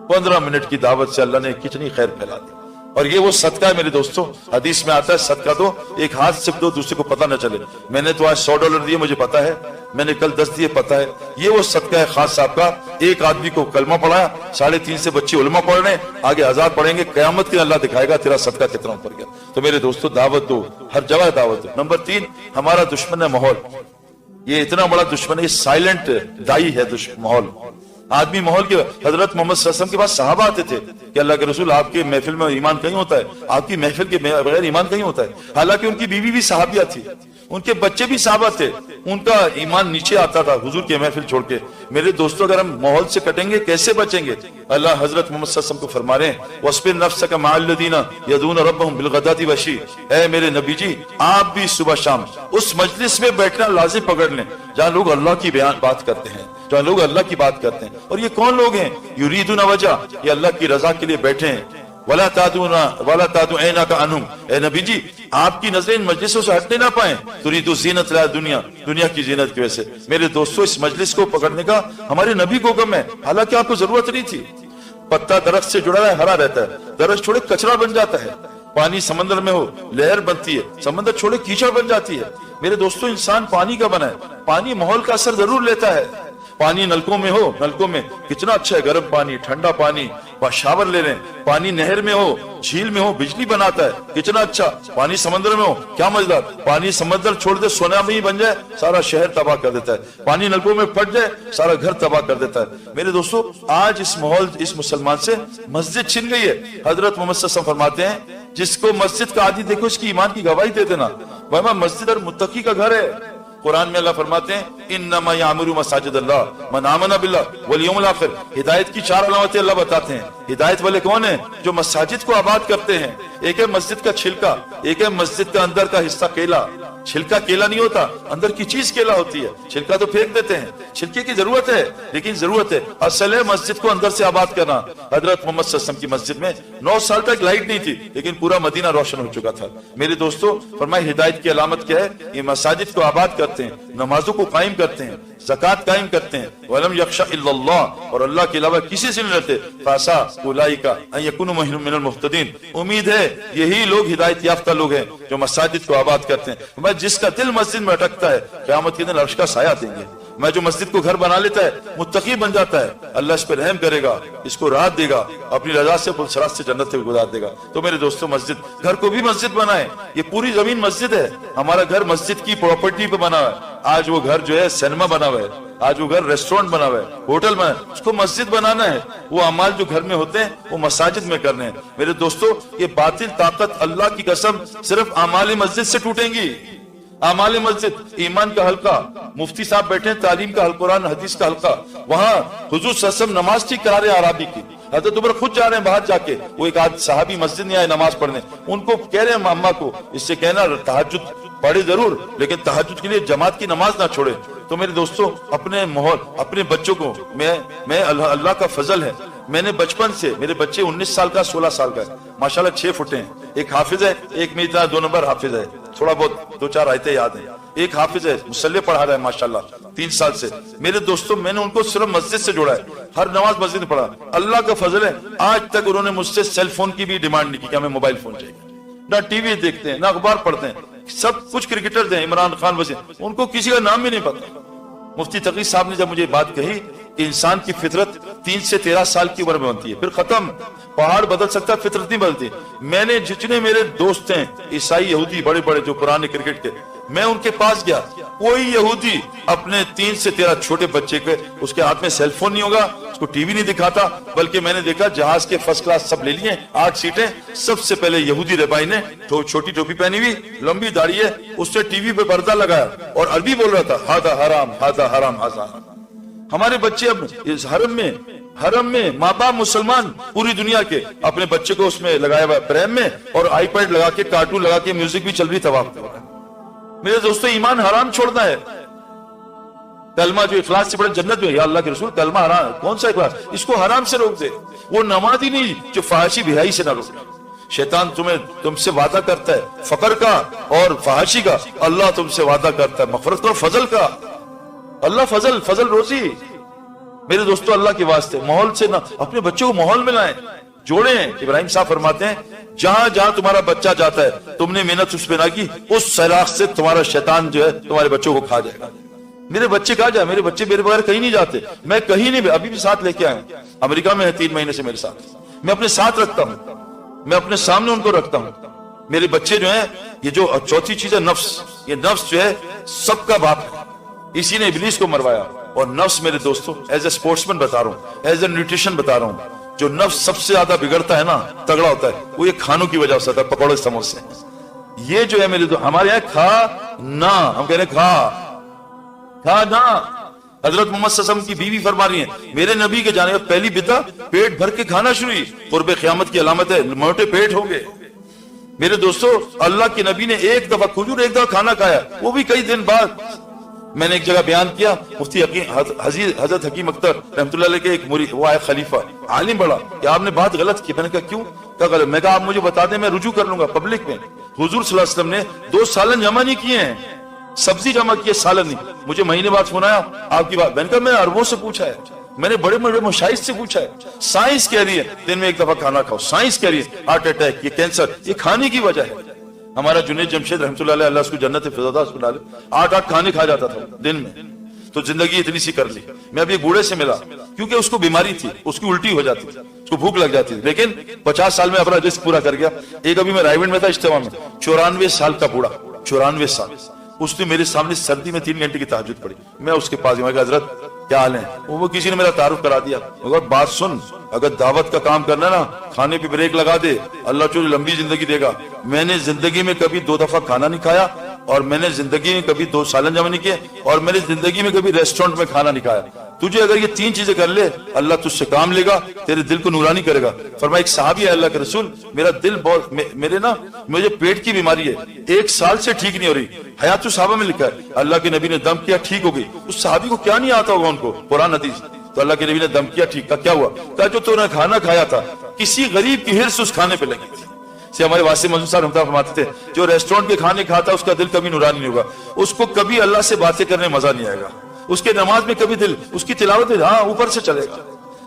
15 منٹ کی دعوت سے اللہ نے کتنی خیر پھیلا دی۔ اور یہ وہ صدقہ ہے میرے دوستوں، حدیث میں آتا ہے صدقہ دو، ایک ہاتھ سے دو، دوسرے کو پتہ نہ چلے۔ میں نے تو آج $100 دیے، مجھے پتا ہے، میں نے کل 10 دیے، پتا ہے۔ یہ وہ صدقہ ہے خاص صاحب کا، ایک آدمی کو کلمہ پڑھایا، 350 سے بچے علماء پڑھ رہے ہیں، آگے 1000 پڑھیں گے، قیامت کے اللہ دکھائے گا تیرا صدقہ کتنا اوپر گیا۔ تو میرے دوستوں دعوت دو، ہر جگہ دعوت دو۔ نمبر 3، ہمارا دشمن ہے ماحول۔ یہ اتنا بڑا دشمن ہے، یہ سائلنٹ دائی ہے ماحول۔ آدمی ماحول کے، حضرت محمد صلی اللہ علیہ وسلم کے پاس صحابہ آتے تھے کہ اللہ کے رسول آپ کے محفل میں ایمان کہیں ہوتا ہے، آپ کی محفل کے بغیر ایمان کہیں ہوتا ہے۔ حالانکہ ان کی بیوی بھی صحابیہ تھی، ان کے بچے بھی صحابہ تھے، ان کا ایمان نیچے آتا تھا حضور کے محفل چھوڑ کے۔ میرے دوستو اگر ہم ماحول سے کٹیں گے کیسے بچیں گے؟ اللہ حضرت محمد صلی اللہ علیہ وسلم کو فرما رہے ہیں وَاصْبِرْ نَفْسَكَ مَعَ الَّذِينَ يَدْعُونَ رَبَّهُمْ بِالْغَدَاةِ وَالْعَشِيِّ۔ اے میرے نبی جی آپ بھی صبح شام اس مجلس میں بیٹھنا لازم پکڑ لیں جہاں لوگ اللہ کی بات کرتے ہیں، جہاں لوگ اللہ کی بات کرتے ہیں۔ اور یہ کون لوگ ہیں؟ یریدون وجہ، یہ اللہ کی رضا کے لیے بیٹھے ہیں۔ وَلَا تَعْدُ عَيْنَاكَ عَنْهُمْ، اے نبی جی آپ کی نظریں ان مجلسوں سے ہٹنے نہ پائیں۔ تُرِيدُ زِينَةَ الدُّنْيَا، دنیا کی زینت کی وجہ سے۔ میرے دوستو اس مجلس کو پکڑنے کا ہمارے نبی کو حکم ہے، حالانکہ آپ کو ضرورت نہیں تھی۔ پتا درخت سے جڑا ہے ہرا رہتا ہے، درخت چھوڑے کچرا بن جاتا ہے۔ پانی سمندر میں ہو لہر بنتی ہے، سمندر چھوڑے کیچڑ بن جاتی ہے۔ میرے دوستو انسان پانی کا بنا ہے، پانی ماحول کا اثر ضرور لیتا ہے۔ پانی نلکوں میں ہو، نلکوں میں کتنا اچھا ہے، گرم پانی، ٹھنڈا پانی، شاور لے لیں۔ پانی نہر میں ہو، جھیل میں ہو، بجلی بناتا ہے، کتنا اچھا۔ پانی سمندر میں ہو، کیا مزیدار۔ پانی سمندر چھوڑ دے سونا میں ہی بن جائے، سارا شہر تباہ کر دیتا ہے۔ پانی نلکوں میں پھٹ جائے، سارا گھر تباہ کر دیتا ہے۔ میرے دوستو آج اس ماحول، اس مسلمان سے مسجد چھن گئی ہے۔ حضرت محمد صلی اللہ علیہ وسلم فرماتے ہیں جس کو مسجد کا عادی دیکھو اس کی ایمان کی گواہی دے دینا۔ ورنہ مسجد اور متقی کا گھر ہے۔ قرآن میں اللہ فرماتے ہیں انما یعمر مساجد اللہ من آمن باللہ والیوم الآخر۔ ہدایت کی 4 علامتیں اللہ بتاتے ہیں۔ ہدایت والے کون ہیں؟ جو مساجد کو آباد کرتے ہیں۔ ایک ہے مسجد کا چھلکا، ایک ہے مسجد کا اندر کا حصہ کیلا۔ چھلکا کیلا نہیں ہوتا، اندر کی چیز کیلا ہوتی ہے۔ چھلکا تو پھینک دیتے ہیں، چھلکے کی ضرورت ہے لیکن ضرورت ہے اصل ہے مسجد کو اندر سے آباد کرنا۔ حضرت محمد صلی اللہ علیہ وسلم کی مسجد میں 9 سال تک لائٹ نہیں تھی لیکن پورا مدینہ روشن ہو چکا تھا۔ میرے دوستو فرمائے ہدایت کی علامت کیا ہے؟ یہ مساجد کو آباد کرتے ہیں، نمازوں کو قائم کرتے ہیں، زکوٰۃ قائم کرتے ہیں۔ وَلَمْ يَخْشَ إِلَّا اللَّهُ، اور اللہ کے علاوہ کسی سے نہیں ڈرتے۔ فَعَسَىٰ أُولَٰئِكَ أَن يَكُونُوا مِنَ الْمُهْتَدِينَ، امید ہے یہی لوگ ہدایت یافتہ لوگ ہیں جو مساجد کو آباد کرتے ہیں۔ جس کا دل مسجد میں اٹکتا ہے قیامت کے دن عرش کا سایہ دیں گے۔ میں جو مسجد کو گھر بنا لیتا ہے متقی بن جاتا ہے، اللہ اس پہ رحم کرے گا، اس کو راحت دے گا، اپنی رضا سے پرسرات سے جنت سے گزار دے گا۔ تو میرے دوستوں مسجد، گھر کو بھی مسجد بنائیں، یہ پوری زمین مسجد ہے، ہمارا گھر مسجد کی پراپرٹی پہ بنا ہوا ہے۔ آج وہ گھر جو ہے سینما بنا ہوا ہے، آج وہ گھر ریسٹورنٹ بنا ہوا ہے، ہوٹل بنا ہے، اس کو مسجد بنانا ہے۔ وہ اعمال جو گھر میں ہوتے ہیں وہ مساجد میں کرنے ہیں۔ میرے دوستوں یہ باطل طاقت اللہ کی قسم صرف اعمال مسجد سے ٹوٹیں گی۔ اعمال مسجد ایمان کا حلقہ، مفتی صاحب بیٹھے ہیں، تعلیم کا حلقہ، قرآن حدیث کا حلقہ، وہاں حضور صلی اللہ علیہ وسلم نماز ٹھیک کرا رہے ہیں عربی کی، حضرت عمر خود جا رہے ہیں باہر جا کے، وہ ایک آدھ صحابی مسجد نہیں آئے نماز پڑھنے، ان کو کہہ رہے ہیں اماں کو اس سے کہنا تہجد پڑھے ضرور لیکن تہجد کے لیے جماعت کی نماز نہ چھوڑے۔ تو میرے دوستوں اپنے ماحول، اپنے بچوں کو میں اللہ کا فضل ہے، میں نے بچپن سے، میرے بچے 19 سال کا 16 سال کا ہے، ماشاءاللہ 6 فٹ ہیں، ایک حافظ ہے، ایک میرا 2 نمبر حافظ ہے، تھوڑا بہت 2-4 آیتیں یاد ہیں، ایک حافظ ہے مصلی پڑھا رہا ہے ماشاءاللہ 3 سال سے۔ میرے دوستوں میں نے ان کو صرف مسجد سے جوڑا ہے، ہر نماز مسجد میں پڑھا، اللہ کا فضل ہے آج تک انہوں نے مجھ سے سیل فون کی بھی ڈیمانڈ نہیں کی کہ ہمیں موبائل فون چاہیے، نہ ٹی وی دیکھتے ہیں نہ اخبار پڑھتے ہیں، سب کچھ کرکٹرز ہیں، عمران خان وزیر، ان کو کسی کا نام بھی نہیں پتا۔ مفتی تقی صاحب نے جب مجھے بات کہی کہ انسان کی فطرت 3 سے 13 سال کی عمر میں بنتی ہے، پھر ختم، پہاڑ بدل سکتا ہے فطرت نہیں بدلتی۔ میں نے جتنے میرے دوست ہیں عیسائی یہودی بڑے بڑے جو پرانے کرکٹ کے، میں ان کے پاس گیا، کوئی یہودی اپنے 3 سے 13 چھوٹے بچے کے اس کے ہاتھ میں سیل فون نہیں ہوگا، اس کو ٹی وی نہیں دکھاتا، بلکہ میں نے دیکھا جہاز کے فرسٹ کلاس سب لے لیے 8 سیٹیں، سب سے پہلے یہودی ربائی نے چھوٹی ٹوپی پہنی ہوئی، لمبی داڑھی ہے، اس سے ٹی وی پہ پردہ لگایا اور عربی بول رہا تھا، ہاذا حرام ہاذا حرام ہاذا حرام۔ ہمارے بچے اب اس حرم میں ماں باپ مسلمان پوری دنیا کے اپنے بچے کو اس میں لگایا ہوا پریم میں، اور آئی پیڈ لگا کے کارٹون لگا کے میوزک بھی چل رہی طواف کر رہا ہے۔ میرے دوستو ایمان حرام چھوڑنا ہے، کلمہ جو اخلاص سے پڑھے جنت میں، یا اللہ کے رسول کلمہ حرام، کون سا اخلاص، اس کو حرام سے روک دے، وہ نماز ہی نہیں جو فحاشی بہائی سے نہ روکے۔ شیطان تم سے وعدہ کرتا ہے فقر کا اور فحاشی کا، اللہ تم سے وعدہ کرتا ہے مغفرت کا اور فضل کا۔ اللہ فضل روزی۔ میرے دوستو اللہ کے واسطے ماحول سے نہ، اپنے بچوں کو ماحول میں لائیں، جوڑیں۔ ابراہیم صاحب فرماتے ہیں جہاں جہاں تمہارا بچہ جاتا ہے تم نے محنت اس پہ نہ کی، اس سیراخ سے تمہارا شیطان جو ہے تمہارے بچوں کو کھا جائے گا۔ میرے بچے کہاں جائے، میرے بچے میرے بغیر کہیں نہیں جاتے، میں کہیں نہیں، ابھی بھی ساتھ لے کے آئے، امریکہ میں ہے 3 مہینے سے میرے ساتھ، میں اپنے ساتھ رکھتا ہوں، میں اپنے سامنے ان کو رکھتا ہوں۔ میرے بچے جو ہیں، یہ جو چوتھی چیز ہے نفس، یہ نفس جو ہے سب کا باپ ہے، اسی نے ابلیس کو مروایا۔ اور نفس میرے دوستوں ایز اے اسپورٹس مین بتا رہا ہوں، ایز اے نیوٹریشن بتا رہا ہوں، جو نفس سب سے زیادہ بگڑتا ہے نا، تگڑا ہوتا ہے، وہ یہ کھانوں کی وجہ سے ہوتا ہے، پکوڑے سموسے۔ یہ جو ہے میرے ہمارے یہاں کھا نہ، ہم کہہ رہے ہیں کھا نہ۔ حضرت محمد صلی اللہ علیہ وسلم کی بیوی فرما رہی ہیں میرے نبی کے جانے کا پہلی بدعت پیٹ بھر کے کھانا شروع ہوئی، قرب قیامت کی علامت ہے موٹے پیٹ ہوں گے۔ میرے دوستو اللہ کے نبی نے ایک دفعہ کھجور ایک دفعہ کھانا کھایا، وہ بھی کئی دن بعد۔ میں نے ایک جگہ بیان کیا، مفتی حضرت حکیم اختر رحمۃ اللہ علیہ کے ایک مرید، وہ آئے خلیفہ عالم بڑا، کہ آپ نے بات غلط کی۔ میں نے کہا کیوں؟ کہا غلط۔ میں کہا آپ مجھے بتا دیں، میں رجوع کر لوں گا پبلک میں۔ حضور صلی اللہ علیہ وسلم نے 2 سالن جمع نہیں کیے ہیں، سبزی جمع کیے، سالن نہیں۔ مجھے مہینے بعد فون آیا آپ کی بات، میں نے کہا میں عربوں سے پوچھا ہے، میں نے بڑے بڑے مشاہد سے پوچھا ہے، سائنس کہہ رہی ہے دن میں 1 دفعہ کھانا کھاؤ، سائنس کہہ رہی ہے ہارٹ اٹیک، یہ کینسر، یہ کھانے کی وجہ ہے۔ ہمارا جنید جمشید رحمۃ اللہ علیہ، اللہ اس کو جنت فردوس میں ڈالے، 8 کھانے کھا جاتا تھا دن میں، تو زندگی اتنی سی کر لی۔ میں ابھی بوڑھے سے ملا، کیونکہ اس کو بیماری تھی، اس کی الٹی ہو جاتی تھی، اس کو بھوک لگ جاتی تھی، لیکن 50 سال میں اپنا رزق پورا کر گیا۔ ایک ابھی میں رائے میں تھا اجتماع میں، 94 سال کا بوڑھا، 94 سال، اس نے میرے سامنے سردی میں 3 گھنٹے کی تہجد پڑھی۔ میں اس کے پاس گیا، حضرت کیا حال ہے؟ وہ کسی نے میرا تعارف کرا دیا، مگر بات سن، اگر دعوت کا کام کرنا نا، کھانے پہ بریک لگا دے، اللہ تجھے لمبی زندگی دے گا۔ میں نے زندگی میں کبھی 2 دفعہ کھانا نہیں کھایا، اور میں نے زندگی میں کبھی 2 سالن جمع نہیں کیے، اور میں نے زندگی میں کبھی ریسٹورنٹ میں کھانا نہیں کھایا۔ تجھے اگر یہ 3 چیزیں کر لے، اللہ تجھ سے کام لے گا، تیرے دل کو نورانی کرے گا۔ فرمایا ایک صحابی ہے اللہ کے رسول، میرا دل بہت، مجھے پیٹ کی بیماری ہے، 1 سال سے ٹھیک نہیں ہو رہی، حیات الصحابہ میں لکھا ہے، اللہ کے نبی نے دم کیا ٹھیک ہو گئی۔ اس صحابی کو کیا نہیں آتا ہوگا ان کو قرآن حدیث، تو اللہ کے نبی نے دم کیا ٹھیک، کا کیا ہوا؟ کہا جو تو نے کھانا کھایا تھا، کسی غریب کی ہرس اس کھانے پہ لگی تھی۔ سے ہمارے واسطے منظور صاحب رحمۃ اللہ فرماتے تھے جو ریسٹورنٹ کے کھانے کھاتا اس کا دل کبھی نورانی نہیں ہوگا، اس کو کبھی اللہ سے باتیں کرنے مزہ نہیں آئے گا، اس کے نماز میں کبھی دل، اس کی تلاوت ہاں اوپر سے چلے گا،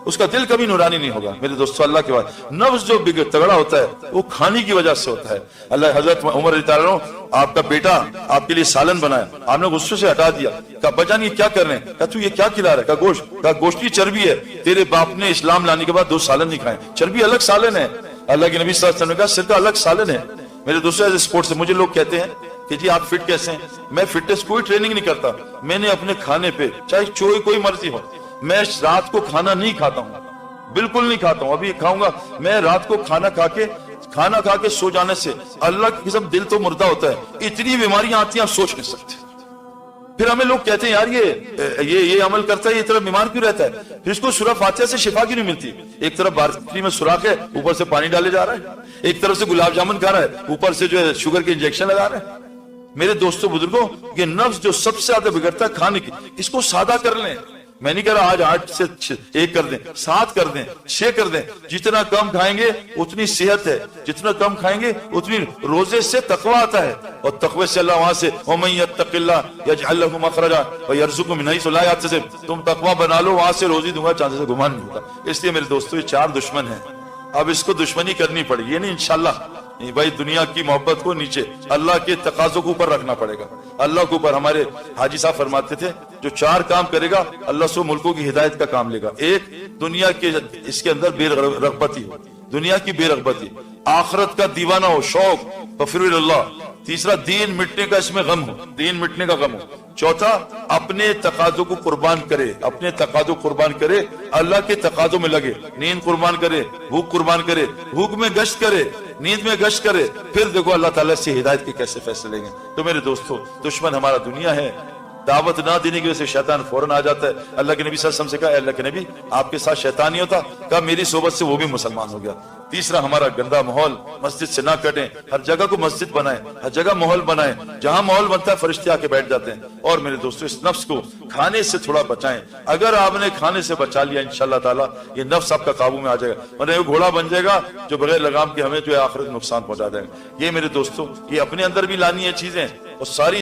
اس کا دل کبھی نورانی نہیں ہوگا میرے دوستو اللہ کے بعد۔ نفس جو تگڑا ہوتا ہے وہ کھانے کی وجہ سے ہوتا ہے۔ اللہ حضرت عمر رضی اللہ عنہ آپ کا بیٹا آپ کے لیے سالن بنایا، آپ نے غصے سے ہٹا دیا، کہا بجان یہ کیا کر رہے ہیں؟ کہا تو یہ کیا کھلا رہا ہے؟ کہا گوشت۔ کہا گوشت کی چربی ہے، تیرے باپ نے اسلام لانے کے بعد 2 سالن نہیں کھائے، چربی الگ سالن ہے۔ اللہ کے نبی صلی اللہ علیہ وسلم نے کہا سرکہ الگ سالن ہے۔ میرے دوستو ایز اسپورٹ سے مجھے لوگ کہتے ہیں کہ جی آپ فٹ کیسے ہیں؟ میں فٹنس کوئی ٹریننگ نہیں کرتا، میں نے اپنے کھانے پہ چاہے کوئی مرضی ہو، میں رات کو کھانا نہیں کھاتا ہوں، بالکل نہیں کھاتا ہوں۔ ابھی کھاؤں گا میں رات کو کھانا کھا کے سو جانے سے اللہ کی قسم دل تو مردہ ہوتا ہے، اتنی بیماریاں آتی ہیں آپ سوچ نہیں سکتے۔ پھر ہمیں لوگ کہتے ہیں یار یہ عمل کرتا ہے یہ طرف بیمار کیوں رہتا ہے؟ پھر اس کو سورہ فاتحہ سے شفا کیوں نہیں ملتی؟ ایک طرف بارکی میں سوراخ ہے، اوپر سے پانی ڈالے جا رہا ہے، ایک طرف سے گلاب جامن کھا رہا ہے، اوپر سے جو ہے شوگر کے انجیکشن لگا رہا ہے۔ میرے دوستو بزرگوں، یہ نفس جو سب سے زیادہ بگڑتا ہے کھانے کی، اس کو سادہ کر لیں۔ میں نہیں کہہ رہا آج 8 سے 1 کر دیں، 7 کر دیں، 6 کر دیں۔ جتنا کم کھائیں گے اتنی صحت ہے، جتنا کم کھائیں گے اتنی روزے سے تقوی آتا ہے، اور تقوی سے اللہ وہاں سے وَمَن يَتَّقِ اللَّهَ يَجْعَلْ لَهُ مَخْرَجًا وَيَرْزُقْهُ مِنْ حَيْثُ لَا يَحْتَسِبُ۔ تم تقوی بنا لو، وہاں سے روزی دوں گا، چاندی سے گمان نہیں ہوتا۔ اس لیے میرے دوستو یہ 4 دشمن ہیں، اب اس کو دشمنی کرنی پڑے گی، نہیں انشاءاللہ نہیں بھائی، دنیا کی محبت کو نیچے اللہ کے تقاضوں کو اوپر رکھنا پڑے گا، اللہ کے اوپر۔ ہمارے حاجی صاحب فرماتے تھے جو 4 کام کرے گا اللہ سو ملکوں کی ہدایت کا کام لے گا۔ ایک، دنیا کے اس کے اندر بے رغبتی ہو، دنیا کی بے رغبتی، آخرت کا دیوانہ ہو، شوق، ففر اللہ۔ تیسرا، دین مٹنے کا اس میں غم ہو، دین مٹنے کا غم ہو۔ چوتھا، اپنے تقاضوں کو قربان کرے، اپنے تقاضوں قربان کرے، اللہ کے تقاضوں میں لگے، نیند قربان کرے، بھوک قربان کرے، بھوک میں گشت کرے، نیند میں گشت کرے، پھر دیکھو اللہ تعالیٰ سے ہدایت کے کیسے فیصلے لیں گے۔ تو میرے دوستو، دشمن ہمارا دنیا ہے، دعوت نہ دینے کی وجہ سے شیطان فوراً آ جاتا ہے۔ اللہ کے نبی صلی اللہ علیہ وسلم سے کہا، اے اللہ کے نبی آپ کے ساتھ شیطان نہیں ہوتا؟ کہا میری صحبت سے وہ بھی مسلمان ہو گیا۔ تیسرا، ہمارا گندا ماحول، مسجد سے نہ کٹیں، ہر جگہ کو مسجد بنائیں، ہر جگہ ماحول بنائیں، جہاں ماحول بنتا ہے فرشتے آ کے بیٹھ جاتے ہیں۔ اور میرے دوستو، اس نفس کو کھانے سے تھوڑا بچائیں، اگر آپ نے کھانے سے بچا لیا انشاءاللہ تعالیٰ یہ نفس آپ کا قابو میں آ جائے گا، ورنہ یہ گھوڑا بن جائے گا جو بغیر لگام کے ہمیں جو ہے آخرت نقصان پہنچا دے گا۔ یہ میرے دوستو، یہ اپنے اندر بھی لانی ہے چیزیں، اور ساری